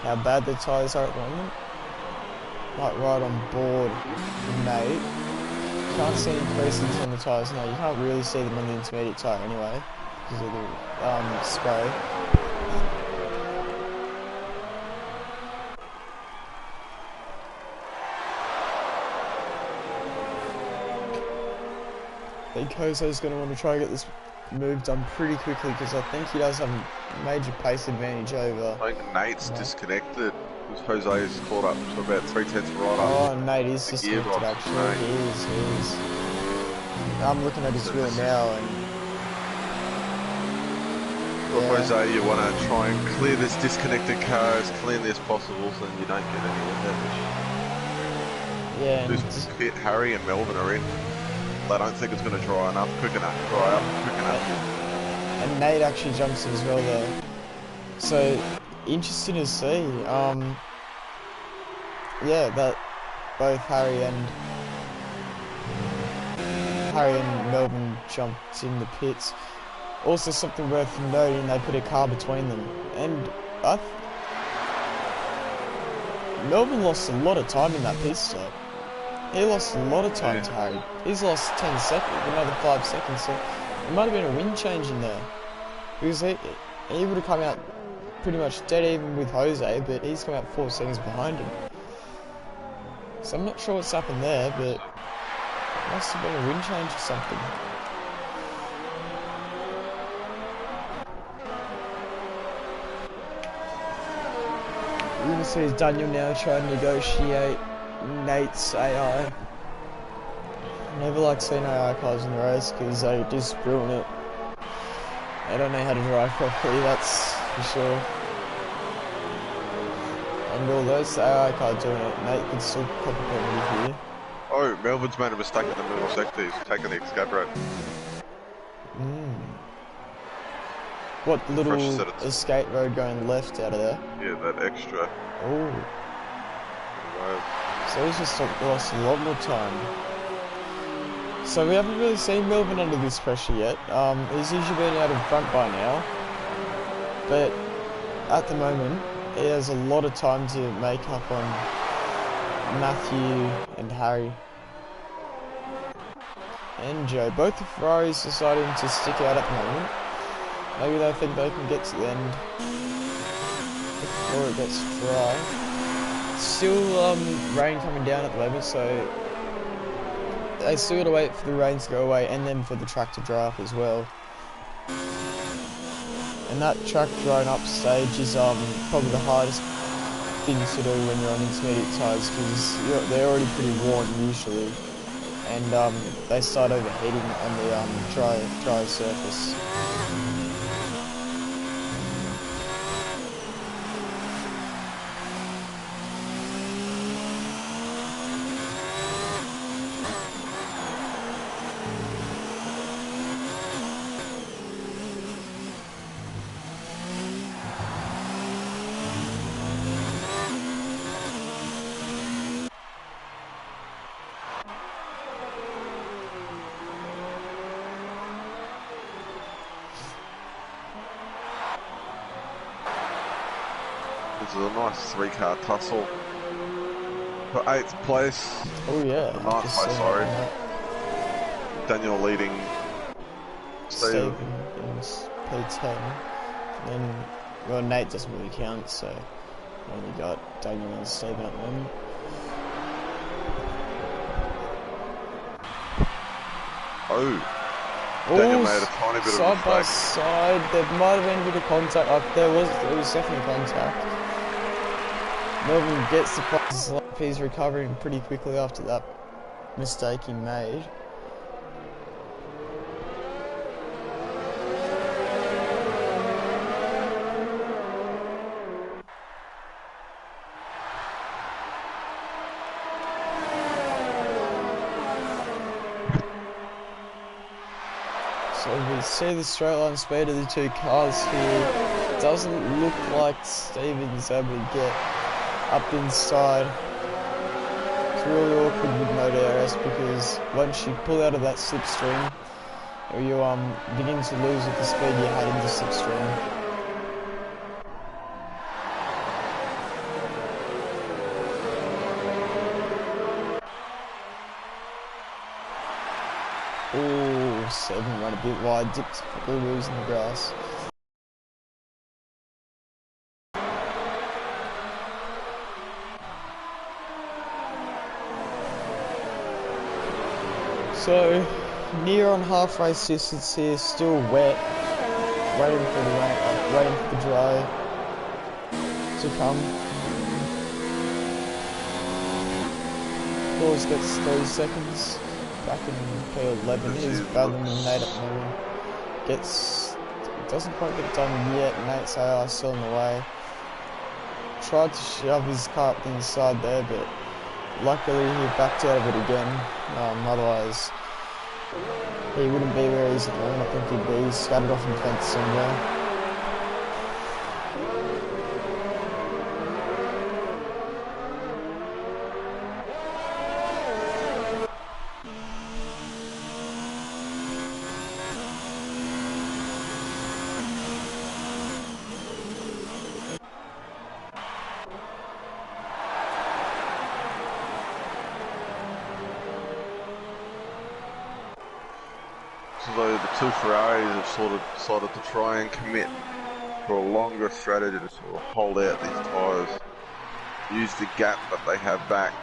how bad the tyres are at the moment. Like right on board with Nate. Can't see any creases on the tyres now. You can't really see them on the intermediate tyre anyway, because of the spray. I think Jose's going to want to try and get this move done pretty quickly, because I think he does have a major pace advantage over. I think Nate's disconnected. Because Jose is caught up to about 3/10 right up. Oh, Nate is disconnected actually. He is. I'm looking at his wheel now and... Well, Jose, you want to try and clear this disconnected car as cleanly as possible so that you don't get any damage. Yeah. Who's pit? Harry and Melvin are in. They don't think it's going to dry up quick enough. And Nate actually jumps in as well there. So, interesting to see. Yeah, that both Harry and Melvin jumped in the pits. Also, something worth noting, they put a car between them, and Melvin lost a lot of time in that pit stop. He lost a lot of time to Harry. He's lost 10 seconds, another 5 seconds. So it might have been a wind change in there, because he would have come out pretty much dead even with Jose, but he's come out 4 seconds behind him. So I'm not sure what's happened there, but it must have been a wind change or something. You're going to see Daniel now trying to negotiate Nate's AI. I never like seeing AI cars in the race because they just ruin it. They don't know how to drive properly, that's for sure. And although it's the AI car doing it, Nate could still cop a penalty here. Oh, Melvin's made a mistake in the middle sector. He's taken the escape road. What little escape road going left out of there? Yeah, that extra. Oh. So he's just lost a lot more time. So we haven't really seen Melvin under this pressure yet. He's usually been out in front by now. But at the moment, he has a lot of time to make up on Matthew and Harry. And Joe. Both the Ferraris deciding to stick out at the moment. Maybe they think they can get to the end before it gets dry. Still rain coming down at the moment, so they still got to wait for the rain to go away and then for the track to dry up as well. And that track drying up stage is probably the hardest thing to do when you're on intermediate tyres, because they're already pretty worn usually, and they start overheating on the dry surface. This is a nice 3-car tussle for 8th place. Oh yeah. The 9th place, sorry. Daniel leading Steve in P10. And then, well, Nate doesn't really count, so only got Daniel and Steven at the moment. Oh. Daniel made a tiny bit of side by side. There might have been a bit of contact. There was definitely contact. Melbourne gets the fastest lap. He's recovering pretty quickly after that mistake he made. So we see the straight line speed of the two cars here. It doesn't look like Stephen's able to get up inside. It's really awkward with no DRS because once you pull out of that slipstream, you begin to lose at the speed you had in the slipstream. Ooh, 7 went a bit wide, dipped boo-boos in the grass. So, near on half-race distance here, still wet, waiting for the rain, waiting for the dry to come. Claus gets 30 seconds. Back in P11, he's battling with Nate at the moment. Doesn't quite get it done yet. Nate's AR still in the way. Tried to shove his car up the inside there, but luckily he backed out of it again. Otherwise, he wouldn't be where he's at the moment. I think he'd be scattered off in fence somewhere. So the two Ferraris have sort of decided to try and commit for a longer strategy to sort of hold out these tyres, use the gap that they have back.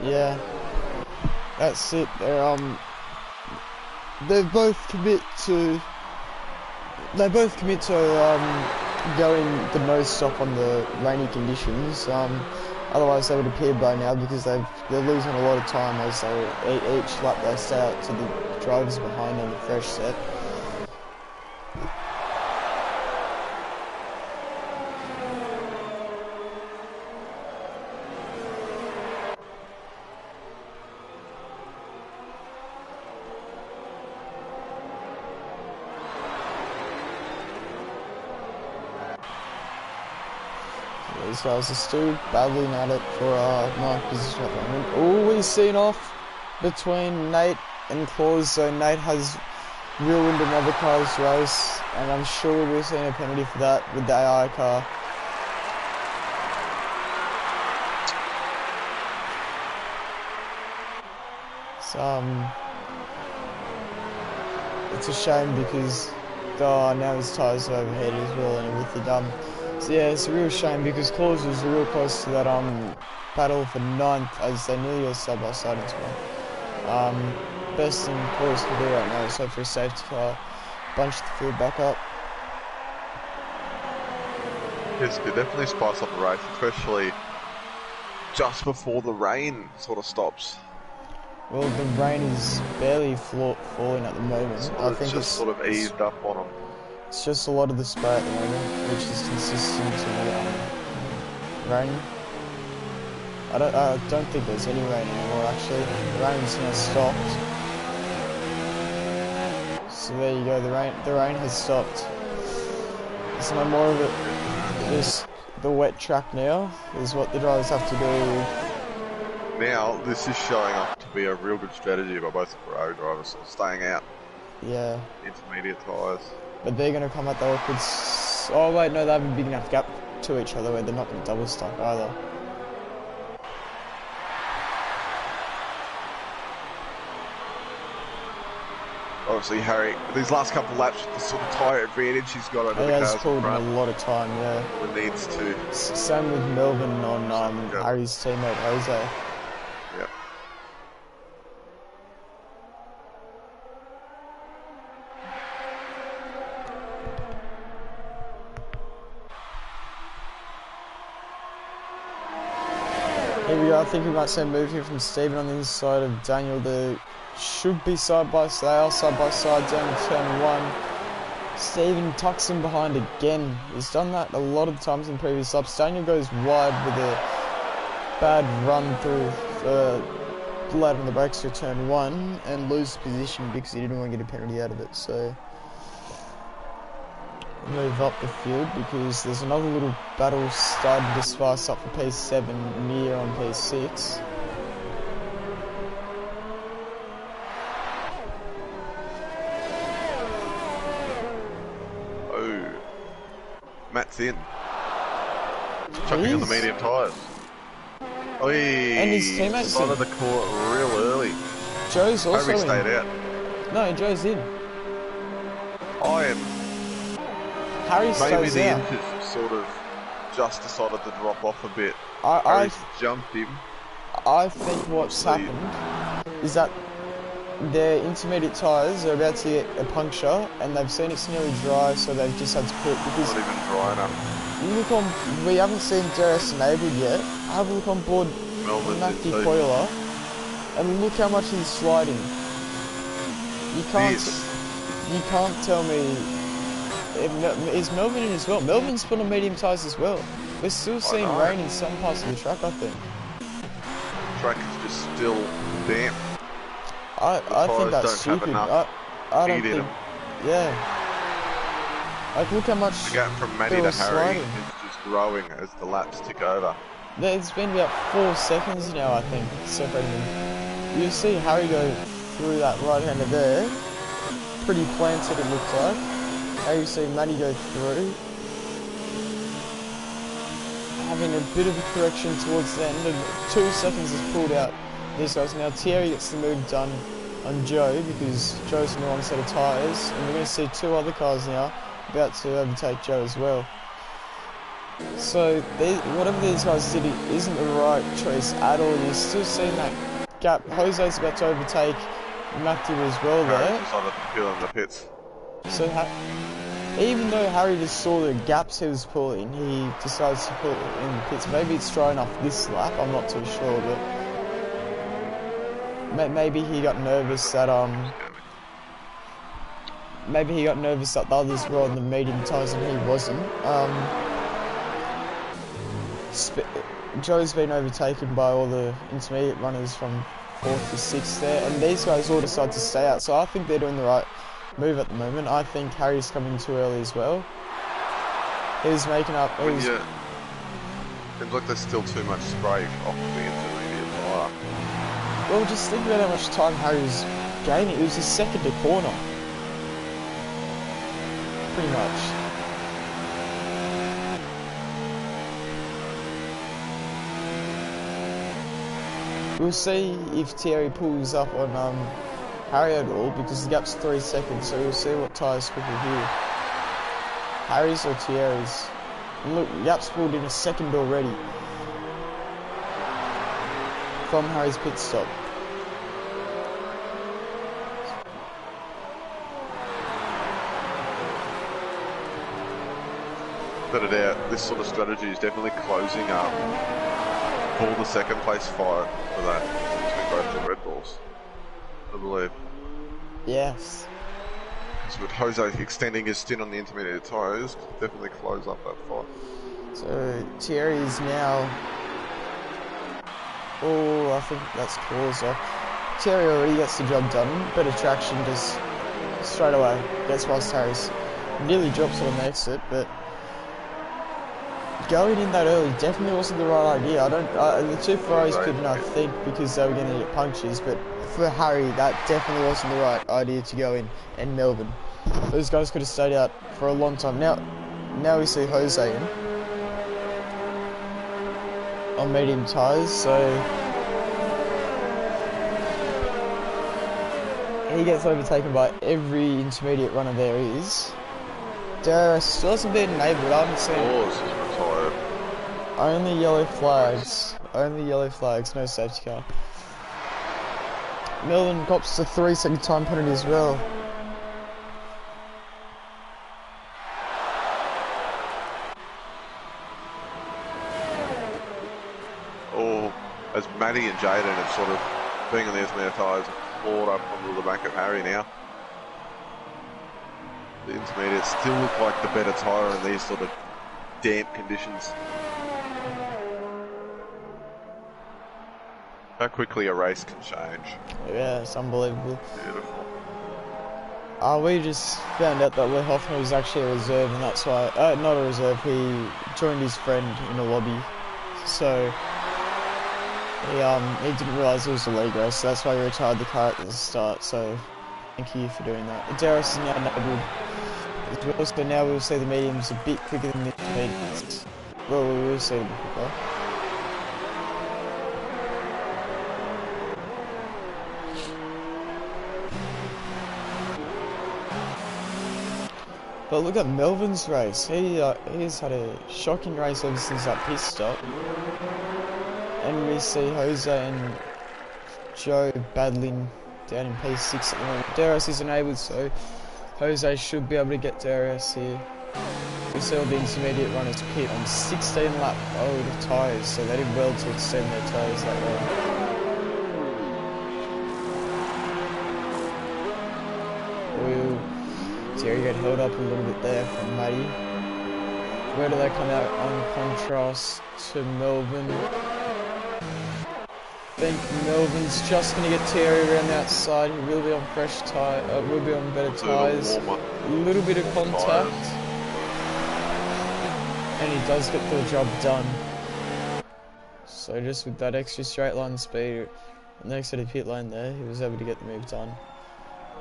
Yeah, that's it. They both commit to going the no stop on the rainy conditions. Otherwise, they would appear by now because they're losing a lot of time as they each lap they stay out to the drivers behind on the fresh set. These guys are still battling at it for 9th position at the moment. Oh, we've seen off between Nate and Claus, so Nate has ruined another car's race, and I'm sure we've seen a penalty for that with the AI car. It's a shame because now his tyres are overheated as well and everything. So yeah, it's a real shame because Claus was real close to that battle for 9th as they nearly all side by side into one. Best thing Claus can do right now is hope for a safety car, bunch the field back up. Yes, it could definitely spice up the race, especially just before the rain sort of stops. Well, the rain is barely falling at the moment. I think it's sort of eased up on them. It's just a lot of the spray at the moment, which is consistent to rain. I don't think there's any rain anymore actually. The rain's now stopped. So there you go, the rain has stopped. There's no more of it. Just the wet track now is what the drivers have to do. Now, this is showing up to be a real good strategy by both the Ferrari drivers, sort of staying out. Yeah. Intermediate tyres. But they're going to come at the awkward... Oh wait, no, they have a big enough gap to each other where they're not going to double stack either. Obviously, Harry, these last couple of laps, the sort of tyre advantage he's got over the cars has pulled him a lot of time, yeah. It needs to. Same with Melbourne on Harry's teammate Jose. Yep. Here we go. I think we might see a move here from Stephen on the inside of Daniel. They should be side by side down to turn 1. Stephen tucks him behind again. He's done that a lot of times in previous laps. Daniel goes wide with a bad run through late on the brakes to turn 1 and lose position because he didn't want to get a penalty out of it. So move up the field because there's another little battle starting to spice up for P7 near on P6. Oh, Matt's in. Chucking on the medium tyres. Oh, and his teammates started the court real early. Joe's also Harry stayed out. No, Joe's in. I am. Harry Maybe stays the out. Inters sort of just decided to drop off a bit. Harry's jumped him. I think what's happened is that their intermediate tyres are about to get a puncture and they've seen it's nearly dry, so they've just had to pit because not even dry enough. you look on, we haven't seen DRS enabled yet. Have a look on board Matthew Coiler and look how much he's sliding. You can't tell me. Is Melbourne in as well? Melbourne's put on medium tyres as well. We're still seeing rain in some parts of the track, I think. The track is just still damp. I think that's stupid. I don't think. Yeah. Like, look how much. The gap from Matty to Harry is just growing as the laps tick over. It's been about 4 seconds now, I think, separating them. You see Harry go through that right-hander there. Pretty planted, it looks like. Now you see Matty go through. Having a bit of a correction towards the end, and 2 seconds is pulled out. These guys. Now Thierry gets the move done on Joe because Joe's in the wrong set of tyres, and we're going to see 2 other cars now about to overtake Joe as well. So whatever these guys did isn't the right choice at all. You're still seeing that gap. Jose's about to overtake Matthew as well there. Decided to peel in the pits. So even though Harry just saw the gaps he was pulling, he decides to pull it in the pits. Maybe it's dry enough this lap, I'm not too sure, but maybe he got nervous that the others were on the medium tyres and he wasn't. Joe's been overtaken by all the intermediate runners from 4th to 6th there, and these guys all decide to stay out, so I think they're doing the right move at the moment. I think Harry's coming too early as well. He's making up. Seems like there's still too much spray off the intermediate tyre. Well, just think about how much time Harry's gaining. It was his second to corner. Pretty much. We'll see if Thierry pulls up on Harry at all, because the gap's 3 seconds, so we'll see what tyres quicker here. Harry's or Thierry's. And look, the gap's pulled in a second already from Harry's pit stop. Without a doubt, this sort of strategy is definitely closing up for the second place fight for that between both the Red Bulls, I believe. Yes. So with Jose extending his stint on the intermediate tyres, definitely close up that fight. So Thierry's now. Oh, I think that's claws off. Thierry already gets the job done. Better traction, just straight away gets past Harry's. Nearly drops it on the exit, but going in that early definitely wasn't the right idea. The 2 Ferraris couldn't, I think, because they were going to get punctures, but for Harry, that definitely wasn't the right idea to go in Melbourne. Those guys could have stayed out for a long time. Now we see Jose in on medium tyres, so he gets overtaken by every intermediate runner there is. DRS still hasn't been enabled. I haven't seen it. Only yellow flags. Only yellow flags, no safety car. Melbourne cops a 3-second time penalty as well. Oh, Matty and Jaden have sort of, being on the Esmere tyres, clawed up onto the back of Harry now. The intermediates still look like the better tyre in these sort of damp conditions. How quickly a race can change. Yeah, it's unbelievable. Beautiful. We just found out that Lee Hoffman was actually a reserve, and that's why, not a reserve, he joined his friend in a lobby. So, he didn't realise it was a league race, so that's why he retired the car at the start, so thank you for doing that. Darius is now enabled as well, so now we'll see the mediums a bit quicker than the intermediates. Well, we will see it a bit quicker. But look at Melvin's race. He's had a shocking race ever since that pit stop. And we see Jose and Joe battling down in P6 at the moment. Darius is enabled, so Jose should be able to get Darius here. We see all the intermediate runners pit on 16 lap old tyres, so they did well to extend their tyres that way. Terry got held up a little bit there from Matty. Where do they come out on contrast to Melbourne? I think Melbourne's just going to get Terry around the outside. He will be on fresh tyre, will be on better tyres. A little bit of contact. And he does get the job done. So just with that extra straight line speed, next to the pit lane there, he was able to get the move done.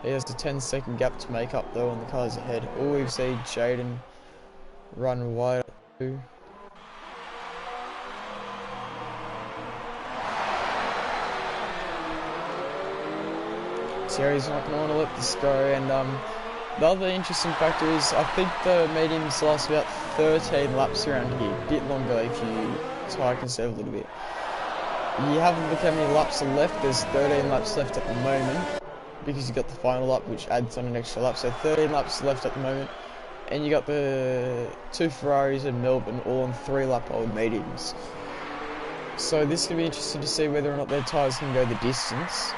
He has a 10-second gap to make up though on the cars ahead. All we've seen Jaden run wide. Terry's not going to want to let this go, and the other interesting factor is I think the mediums last about 13 laps around here, a bit longer if you tyre conserve a little bit. You haven't looked how many laps are left. There's 13 laps left at the moment, because you got the final lap which adds on an extra lap, so 13 laps left at the moment, and you got the 2 Ferraris in Melbourne all on 3 lap old mediums. So this could be interesting to see whether or not their tyres can go the distance.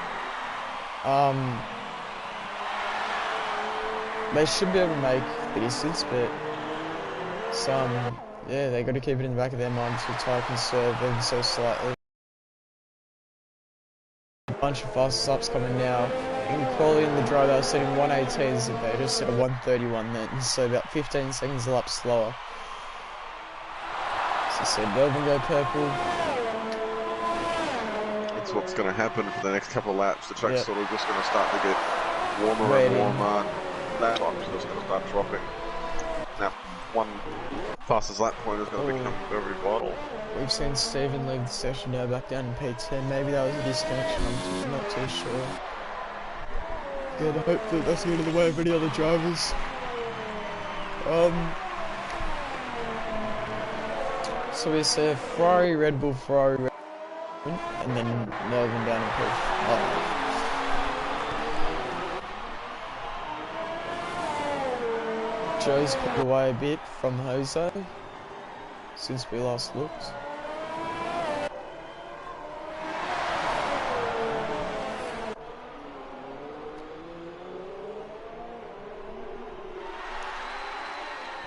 They should be able to make the distance, but yeah, they got to keep it in the back of their mind to tyre conserve ever so slightly. A bunch of fast laps coming now. In quality in the drive, they were setting 118s, and they just set a 131 then, so about 15 seconds a lap slower. So said Melbourne go purple. That's what's going to happen for the next couple of laps. The track's sort of just going to start to get warmer and warmer. That time's just going to start dropping. Now, one fastest lap point is going to become very vital. We've seen Stephen leave the session now back down in P10. Maybe that was a disconnection, I'm not too sure. Again, I hope that that's not in the way of any other drivers. So we see Ferrari, Red Bull, Ferrari, Red Bull, and then Melbourne down in P5. Joe's pulled away a bit from Jose since we last looked.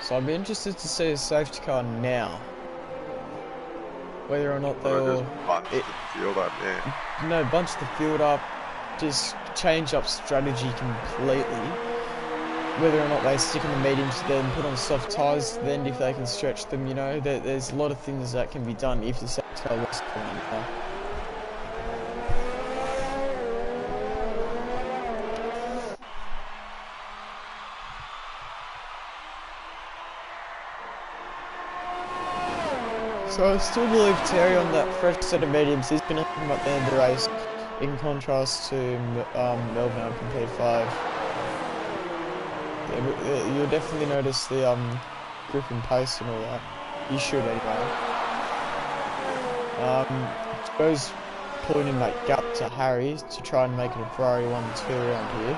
So I'd be interested to see a safety car now. Whether or not they'll bunch the field up, No, bunch the field up, just change up strategy completely. Whether or not they stick in the mediums to then put on soft tyres to the end if they can stretch them, you know. There's a lot of things that can be done if the safety car was coming now. So I still believe Terry on that fresh set of mediums is going to come at the end of the race, in contrast to Melbourne up in P5. Yeah, you'll definitely notice the grip and pace and all that. You should anyway. Joe's pulling in that gap to Harry to try and make it a Ferrari 1-2 around here.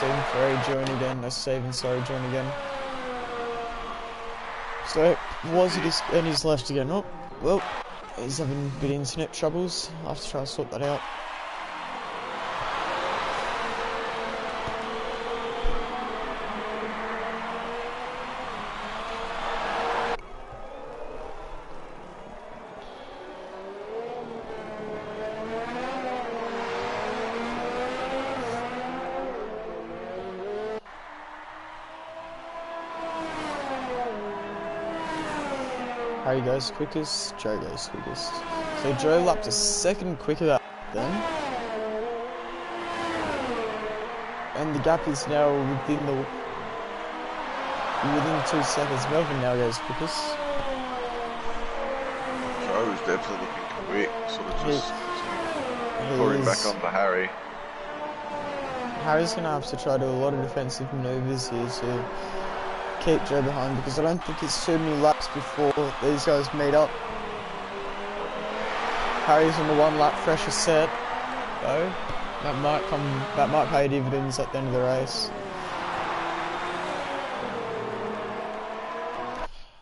saving Ferrari join again. Join again. So, was it his, and he's left again. Oh, well, he's having a bit of internet troubles. I'll have to try to sort that out. Harry goes quickest, Joe goes quickest. So Joe lapped a second quicker than then. And the gap is now within 2 seconds. Melvin now goes quickest. Joe is definitely looking quick, sort of just pouring back onto Harry. Harry's going to have to try to do a lot of defensive maneuvers here to keep Joe behind, because I don't think it's too many laps before these guys meet up. Harry's on the 1 lap fresher set though. That might pay dividends at the end of the race.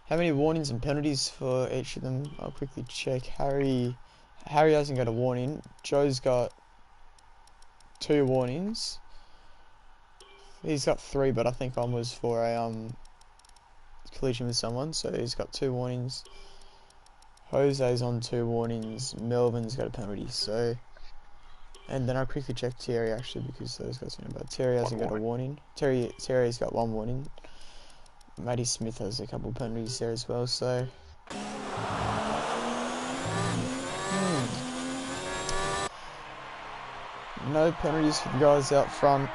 How many warnings and penalties for each of them? I'll quickly check. Harry hasn't got a warning. Joe's got 2 warnings. He's got 3, but I think one was for a collision with someone, so he's got 2 warnings. Jose's on 2 warnings. Melvin's got a penalty, so. And then I'll quickly check Thierry actually, because those guys know about. Thierry hasn't got a warning. Thierry's got 1 warning. Matty Smith has a couple penalties there as well, so. No penalties for the guys out front.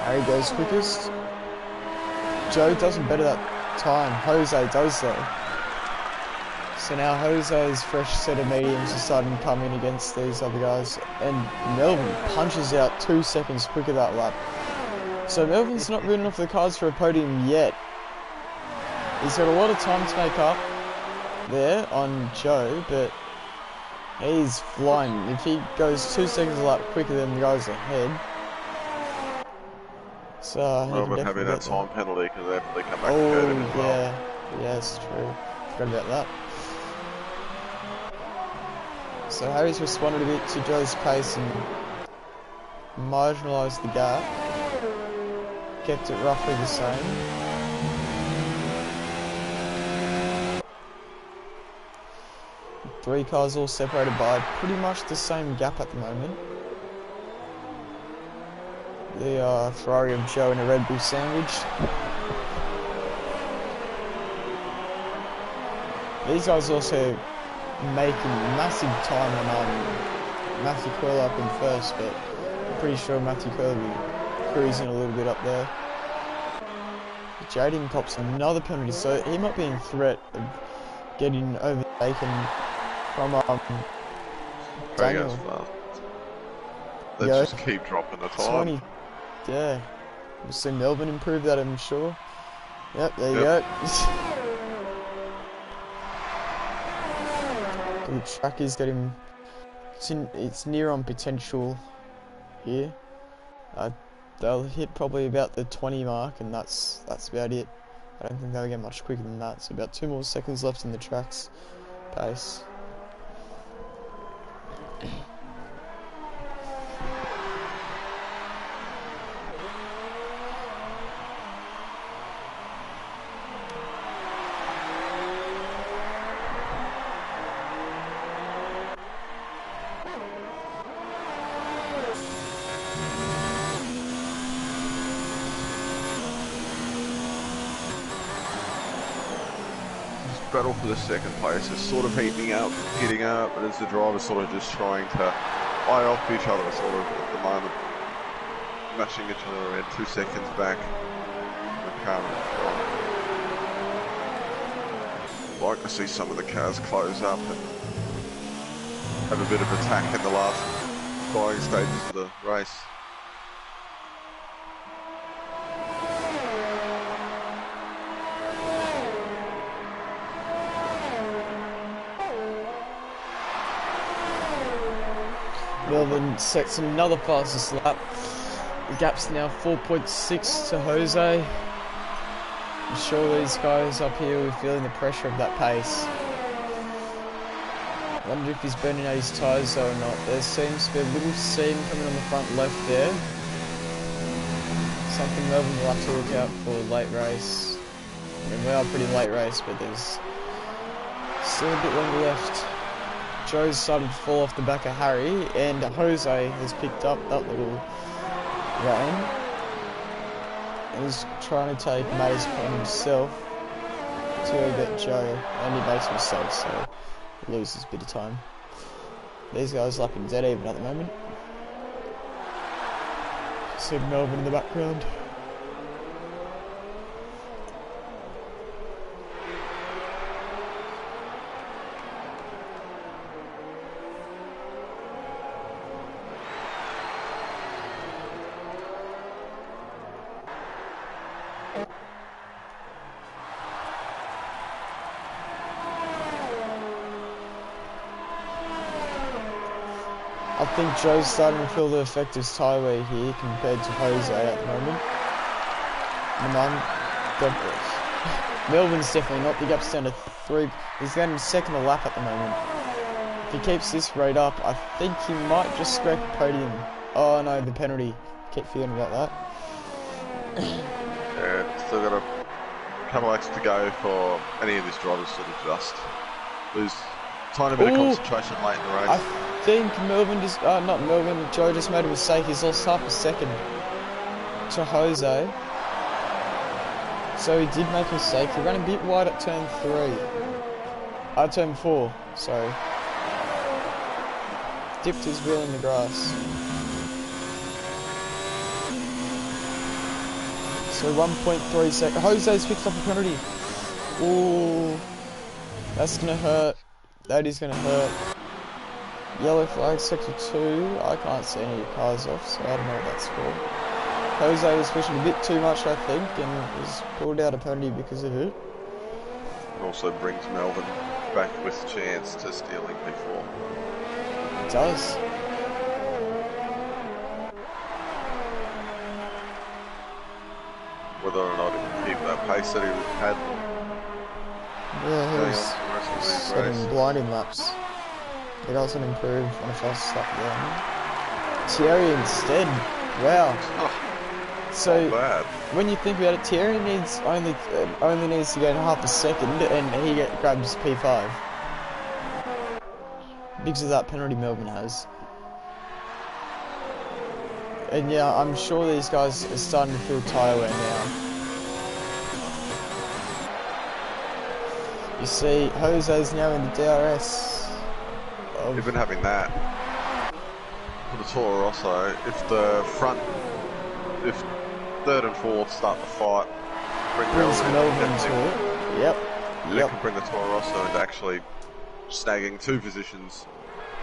Harry goes quickest. Joe doesn't better that time. Jose does though. So now Jose's fresh set of mediums is starting to come in against these other guys. And Melvin punches out 2 seconds quicker that lap. So Melvin's not written off the cards for a podium yet. He's got a lot of time to make up there on Joe, but he's flying. If he goes 2 seconds a lap quicker than the guys ahead. So Melvin having that time penalty because they come back and hurt him as well. Yeah, it's true. Forgot about that. So Harry's responded a bit to Joe's pace and marginalised the gap. Kept it roughly the same. Three cars all separated by pretty much the same gap at the moment. The Ferrari of Joe and a Red Bull sandwich. These guys also making massive time on Matthew Coyle up in first, but I'm pretty sure Matthew Coyle will be cruising a little bit up there. Jaden cops another penalty, so he might be in threat of getting overtaken from Daniel. Let's just keep dropping the time. Yeah, we'll see Melbourne improve that, I'm sure. Yep, there you go. The track is getting, it's near on potential here. They'll hit probably about the 20 mark, and that's about it. I don't think they'll get much quicker than that. So about 2 more seconds left in the track's pace. Battle for the second place is sort of heating up, getting up, but as the drivers sort of just trying to eye off each other sort of at the moment, mashing each other around 2 seconds back in the car. I'd like to see some of the cars close up and have a bit of attack in the last dying stages of the race. Melbourne sets another fastest lap. The gap's now 4.6 to Jose. I'm sure these guys up here were feeling the pressure of that pace. Wonder if he's burning out his tyres though or not. There seems to be a little seam coming on the front left there. Something Melbourne will have to look out for late race. I mean, we are pretty late race, but there's still a bit longer left. Joe's started to fall off the back of Harry, and Jose has picked up that little rain. And he's trying to take Mays upon himself to get Joe, and he makes a mistake, so he loses a bit of time. These guys lapping dead even at the moment. See Melbourne in the background. I think Joe's starting to feel the effect of tyre wear here compared to Jose at the moment. Melbourne's definitely not. The gap's down to 3. He's going second a lap at the moment. If he keeps this rate up, I think he might just scrape a podium. Oh no, the penalty. Keep feeling about that. Yeah, still got a couple laps to go for any of these drivers to just lose a tiny bit of concentration late in the race. I think Melbourne just, not Melbourne, Joe just made a mistake. He's lost half a second to Jose. So he did make a mistake. He ran a bit wide at turn 3. Turn 4, sorry. Dipped his wheel in the grass. So 1.3 seconds. Jose's picked up a penalty. Ooh, that's gonna hurt. That is gonna hurt. Yellow flag, sector 2. I can't see any cars off, so I don't know what that's for. Jose was pushing a bit too much, I think, and was pulled out a penalty because of it. It also brings Melbourne back with a chance to stealing P4. It does. Whether or not he can keep that pace that he had. Yeah, he was setting blinding laps. He doesn't improve on a fast lap again. Thierry instead. Wow. Oh, so bad. When you think about it, Thierry needs only needs to gain half a second, and he grabs P5 because of that penalty Melbourne has. And yeah, I'm sure these guys are starting to feel tyre wear now. You see, Jose's now in the DRS. We've been having that for the Toro Rosso. If the front, if 3rd and 4th start to fight, bring Melbourne into it. Yep. That can bring the Toro Rosso into actually snagging 2 positions,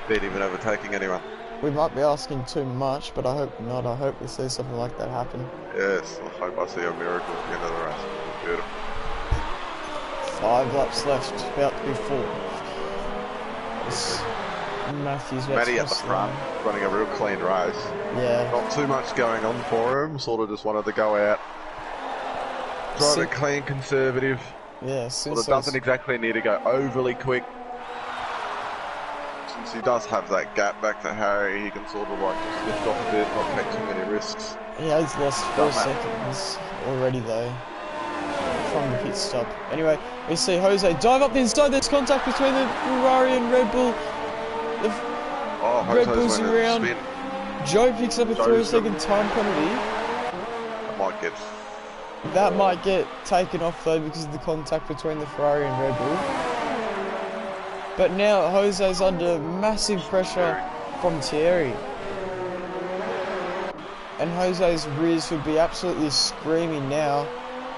being even overtaking anyone. We might be asking too much, but I hope not. I hope we see something like that happen. Yes, I hope I see a miracle at the end of the race. Beautiful. 5 laps left, about to be 4. Matty at the front, running a real clean race. Yeah. Not too much going on for him, sort of just wanted to go out. Drive it clean, conservative. Yeah, sort of doesn't exactly need to go overly quick. Since he does have that gap back to Harry, he can sort of like just lift off a bit, not take too many risks. He has lost 4 seconds already though, from the pit stop. Anyway, we see Jose dive up the inside. There's contact between the Ferrari and Red Bull. The Red Bull's around. Joe picks up a 3-second time penalty. That might get taken off though because of the contact between the Ferrari and Red Bull. But now Jose's under massive pressure from Thierry. And Jose's rears would be absolutely screaming now.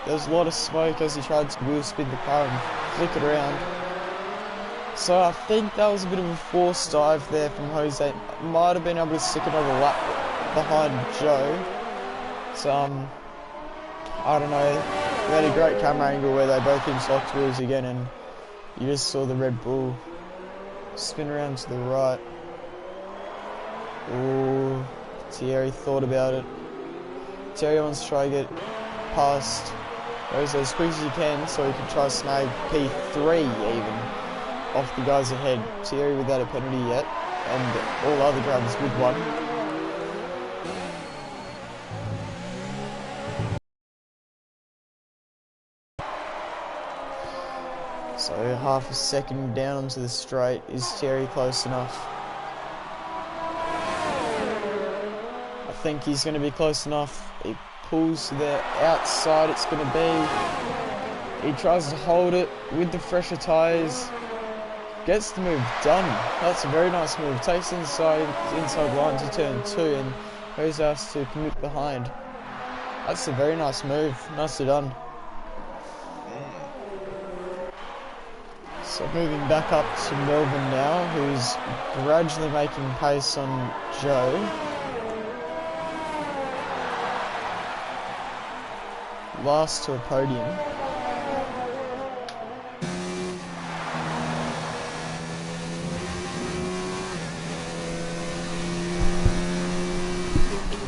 There's a lot of smoke as he tried to wheel spin the car and flick it around. So I think that was a bit of a forced dive there from Jose. Might have been able to stick another lap behind Joe. So, I don't know. We had a great camera angle where they both hit soft wheels again and you just saw the Red Bull spin around to the right. Ooh, Thierry thought about it. Terry wants to try to get past Jose as quick as he can so he can try to snag P3 even off the guys ahead. Thierry without a penalty yet, and all other drivers with one. So half a second down onto the straight. Is Thierry close enough? I think he's going to be close enough. He pulls to the outside, it's going to be. He tries to hold it with the fresher tyres. Gets the move done. That's a very nice move. Takes inside line to turn 2 and goes has to commit behind. That's a very nice move. Nicely done. So moving back up to Melvin now, who's gradually making pace on Joe. Last to a podium.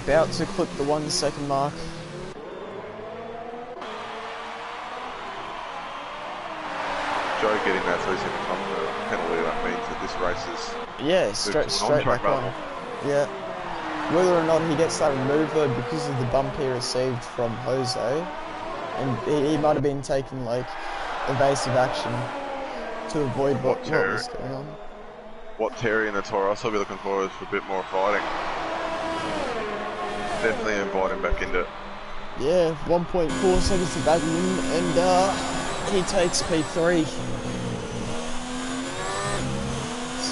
About to clip the 1 second mark. Joe getting that 3 second penalty, that means that this race is... Yeah, straight back on. Yeah. Whether or not he gets that removed though because of the bump he received from Jose, and he might have been taking like evasive action to avoid what was going on. What Terry and the Taurus will be looking for is for a bit more fighting. Definitely invite him back into it. Yeah, 1.4 seconds to back him and he takes P3.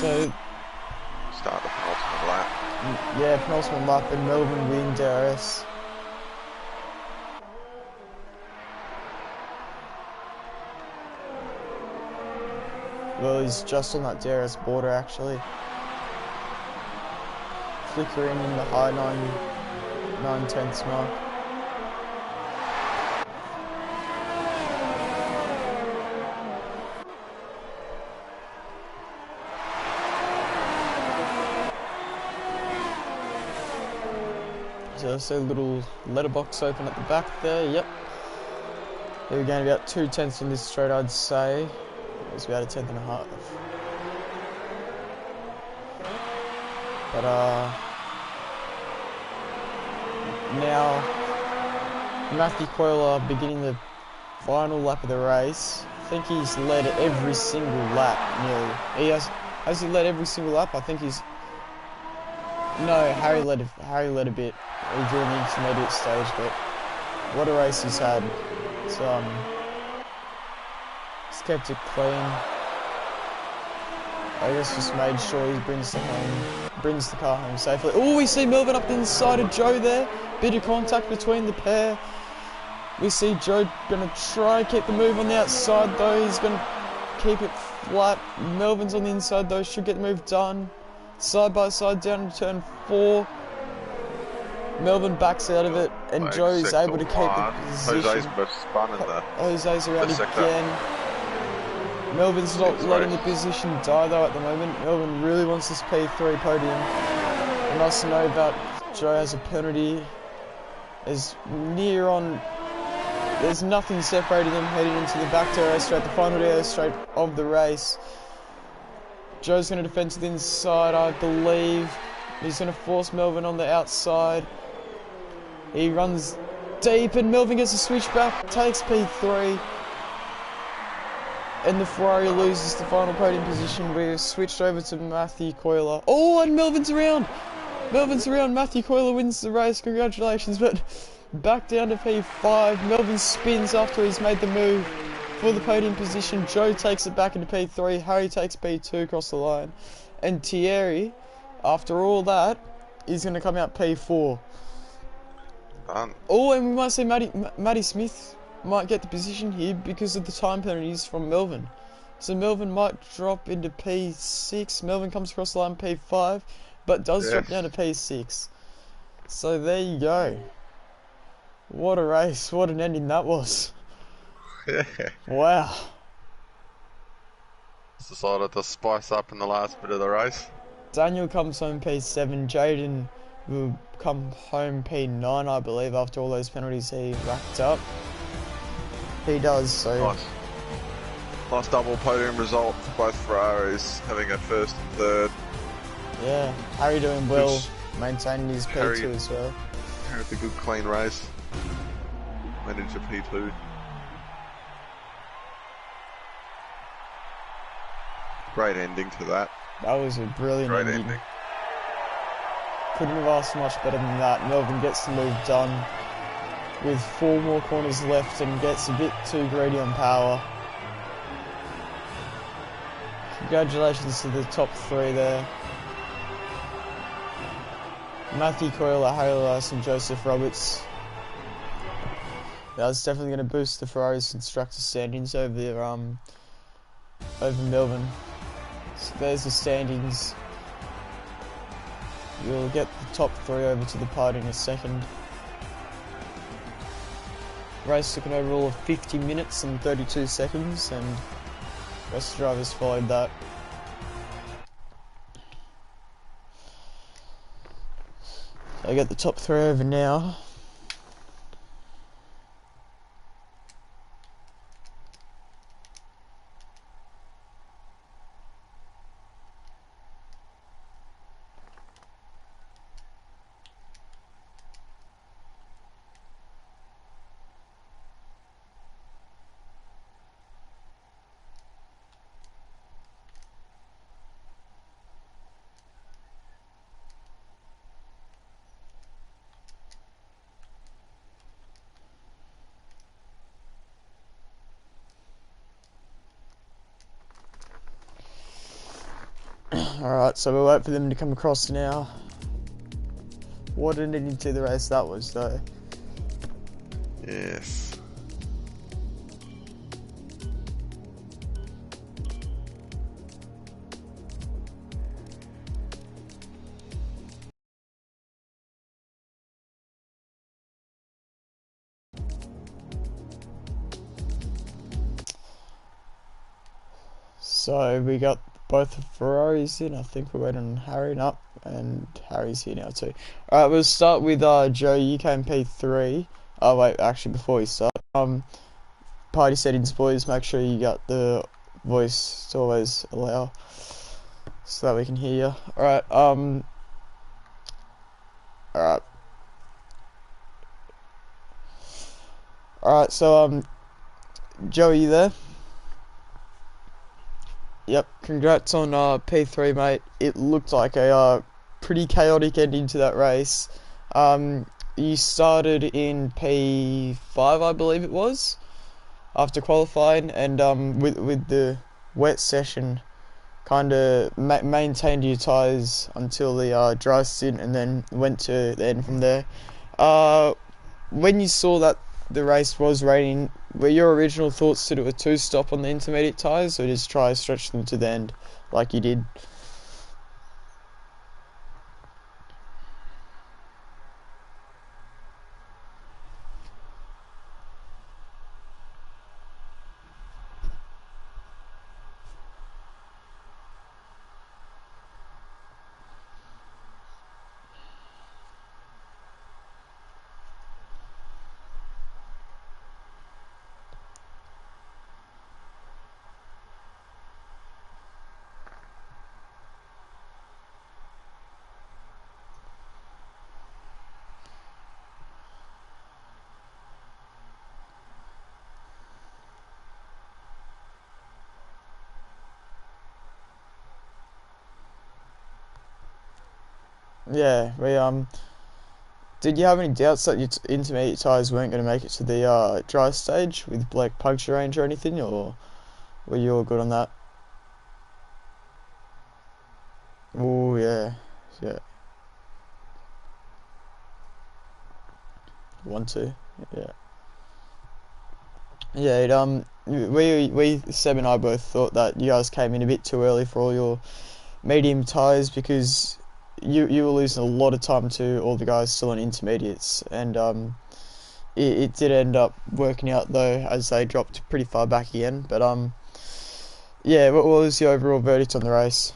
So start the penultimate lap. Yeah, penultimate lap and Melbourne win DRS. Well, he's just on that DRS border actually. Flickering in the high 9/10 mark. So I see a little letterbox open at the back there, yep. They're going about 2/10 on this straight, I'd say. It's about a 10th and a half. But now Matthew Coyle beginning the final lap of the race. I think he's led every single lap nearly. Has he led every single lap? I think he's... No, Harry led a bit during the intermediate stage, but what a race he's had. It's kept it clean. I guess just made sure he brings the car home safely. Oh, we see Melvin up the inside of Joe there. Bit of contact between the pair. We see Joe gonna try keep the move on the outside though. He's gonna keep it flat. Melvin's on the inside though, should get the move done. Side by side down to turn 4. Melvin backs out of it, and Joe's able to keep the position. Jose's spun in there. Jose's around again. Melvin's not letting the position die though at the moment. Melvin really wants this P3 podium. And nice to know that Joe has a penalty. There's nothing separating them heading into the back DRS straight, the final DRS straight of the race. Joe's going to defend to the inside, I believe. He's going to force Melvin on the outside. He runs deep and Melvin gets a switch back, takes P3. And the Ferrari loses the final podium position. We're switched over to Matthew Coyle. Oh, and Melvin's around. Matthew Coyle wins the race. Congratulations. But back down to P5. Melvin spins after he's made the move for the podium position. Joe takes it back into P3. Harry takes P2 across the line. And Thierry, after all that, is going to come out P4. Done. Oh, and we might see Matty Smith might get the position here because of the time penalties from Melvin. So Melvin might drop into P6. Melvin comes across the line P5, but does drop down to P6. So there you go. What a race. What an ending that was. Wow. Decided to spice up in the last bit of the race. Daniel comes home P7. Jaden will come home P9, I believe, after all those penalties he racked up. He does, so... Nice double podium result for both Ferraris, having a first and third. Yeah, Harry doing well, maintaining his P2 as well. Harry with a good clean race. Managed a P2. Great ending to that. That was a brilliant ending. Couldn't have asked much better than that. Melbourne gets the move done with 4 more corners left and gets a bit too greedy on power. Congratulations to the top 3 there. Matthew Coyle, Harry Elias and Joseph Roberts. That's definitely going to boost the Ferrari's constructor standings over Melbourne. So there's the standings. You'll get the top 3 over to the party in a second. Race took an overall of 50 minutes and 32 seconds, and the rest of the drivers followed that. So I get the top 3 over now. Alright, so we'll wait for them to come across now. What an ending to the race that was, though. Yes. So we got both the Ferraris in. I think we're waiting on Harry up, and Harry's here now too. Alright, we'll start with Joe. You came P3. Oh wait, actually before we start, party settings, boys. Make sure you got the voice to always allow, so that we can hear you. Alright, Alright, so Joe, are you there? Yep, congrats on P3, mate. It looked like a pretty chaotic ending to that race. You started in P5, I believe it was, after qualifying, and with the wet session, kind of maintained your tyres until the dry stint, and then went to the end from there. When you saw that the race was raining, were your original thoughts to do a 2-stop on the intermediate tyres, or just try to stretch them to the end like you did? Yeah, did you have any doubts that your intermediate tyres weren't going to make it to the dry stage with like puncture range or anything, or were you all good on that? Oh yeah, yeah. 1, 2, yeah. Yeah, we Seb and I both thought that you guys came in a bit too early for all your medium tyres, because you were losing a lot of time to all the guys still on intermediates, and it did end up working out though, as they dropped pretty far back again. But yeah, what was the overall verdict on the race?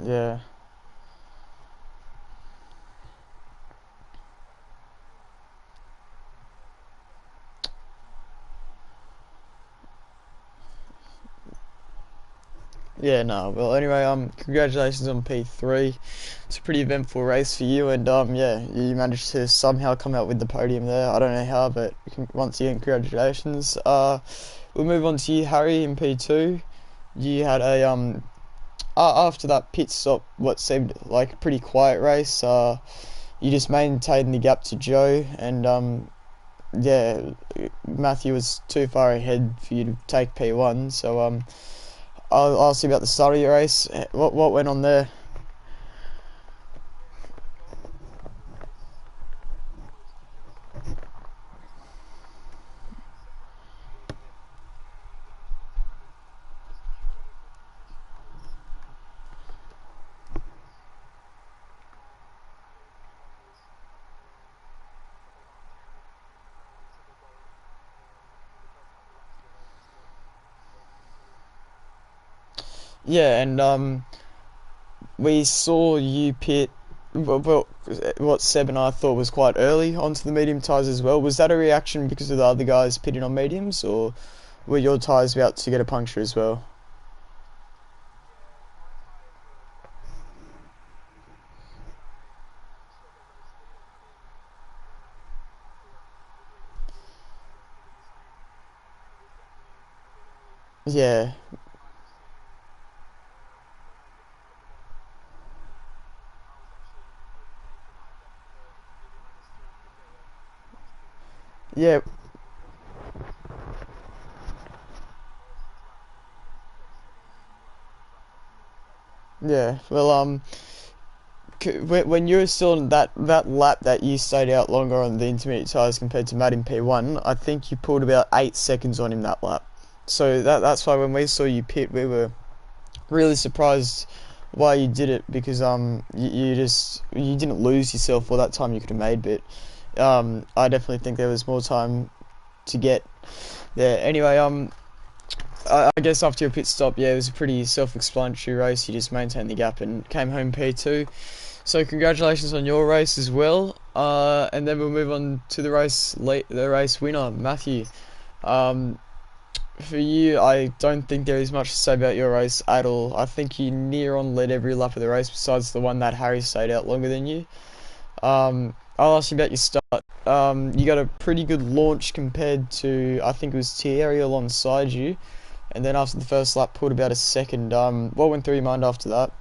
Yeah. Yeah, no. Well, anyway, congratulations on P3. It's a pretty eventful race for you, and yeah, you managed to somehow come out with the podium there. I don't know how, but once again, congratulations. We'll move on to you, Harry, in P2. You had a after that pit stop, what seemed like a pretty quiet race. You just maintained the gap to Joe, and yeah, Matthew was too far ahead for you to take P1. So I'll ask you about the start of your race. What went on there? Yeah, and we saw you pit. Well, what Seb and I thought was quite early onto the medium tyres as well. Was that a reaction because of the other guys pitting on mediums, or were your tyres about to get a puncture as well? Yeah, yeah, yeah. Well, when you were still in that lap that you stayed out longer on the intermediate tyres compared to Matt in P1, I think you pulled about 8 seconds on him that lap. So that's why when we saw you pit, we were really surprised why you did it, because you didn't lose yourself all that time you could have made, but I definitely think there was more time to get there. Anyway, I guess after your pit stop, yeah, it was a pretty self-explanatory race. You just maintained the gap and came home P2. So congratulations on your race as well. And then we'll move on to the race winner, Matthew. Um, for you, I don't think there is much to say about your race at all. I think you near on led every lap of the race besides the one that Harry stayed out longer than you. I'll ask you about your start. You got a pretty good launch compared to, I think it was Thierry alongside you. And then after the first lap, pulled about a second. What went through your mind after that?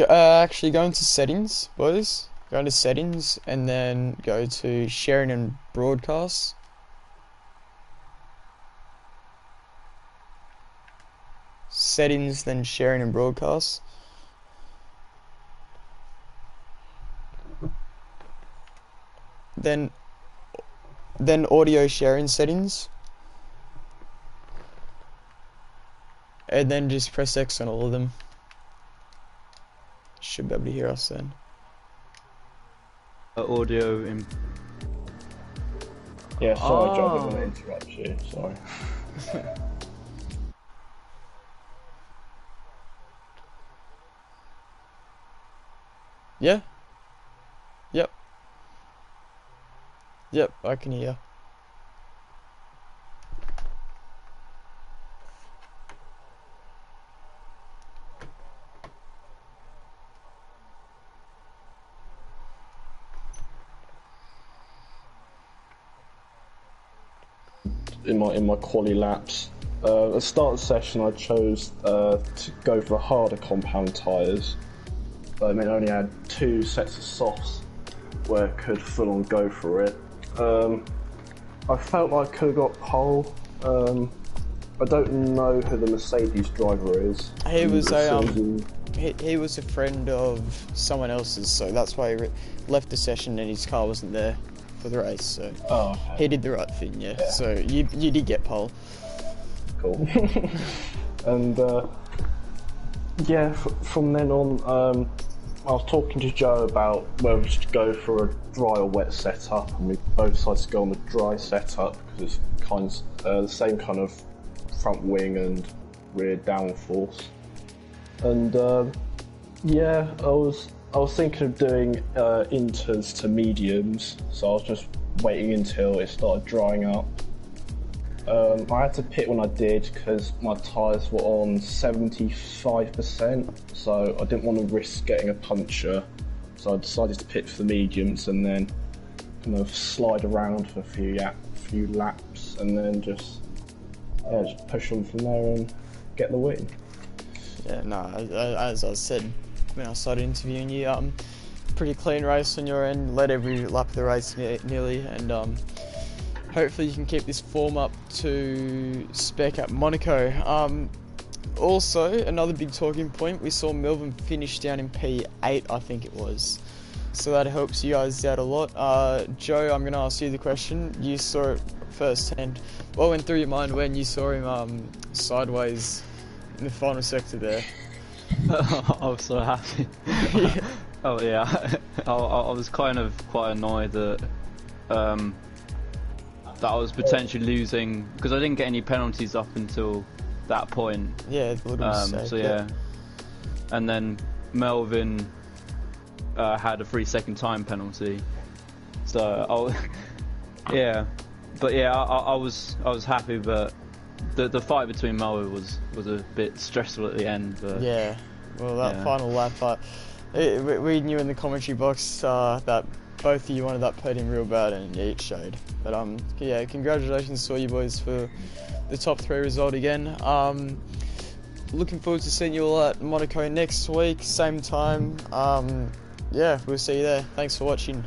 Actually, go into settings, boys. Go into settings, and then go to sharing and broadcast. Settings, then sharing and broadcast. Then audio sharing settings, and then just press X on all of them. Should be able to hear us then. Audio in. Yeah, sorry, Joe, I didn't want to interrupt you. Sorry. Yeah? Yep. Yep, I can hear. In my quali laps, at the start of the session, I chose to go for harder compound tyres. I mean, I only had 2 sets of softs where I could full on go for it. I felt like I could have got pole. I don't know who the Mercedes driver is. He was he was a friend of someone else's, so that's why he left the session and his car wasn't there for the race. So oh, okay. he did the right thing, yeah. So you did get pole. Cool. And yeah, from then on, I was talking to Joe about whether we should go for a dry or wet setup, and we both decided to go on the dry setup because it's the same kind of front wing and rear downforce. And yeah, I was thinking of doing inters to mediums, so I was just waiting until it started drying up. I had to pit when I did because my tyres were on 75%, so I didn't want to risk getting a puncture. So I decided to pit for the mediums and then kind of slide around for a few laps and then just push on from there and get the win. Yeah, no, as I said when I started interviewing you, pretty clean race on your end, led every lap of the race nearly, and hopefully you can keep this form up to spec at Monaco. Also, another big talking point, we saw Melbourne finish down in P8, I think it was. So that helps you guys out a lot. Joe, I'm going to ask you the question. You saw it firsthand. What went through your mind when you saw him sideways in the final sector there? I was so happy. Oh yeah, I was kind of quite annoyed that that I was potentially losing because I didn't get any penalties up until that point. Yeah, a little mistake. So yeah, and then Melvin had a 3-second time penalty. So yeah, but yeah, I was happy, but the fight between Melvin was a bit stressful at the end. But yeah, well that final lap, we knew in the commentary box that both of you wanted that podium real bad, and yeah, it showed. But yeah, congratulations to all you boys for the top 3 result again. Looking forward to seeing you all at Monaco next week, same time. Yeah, we'll see you there. Thanks for watching.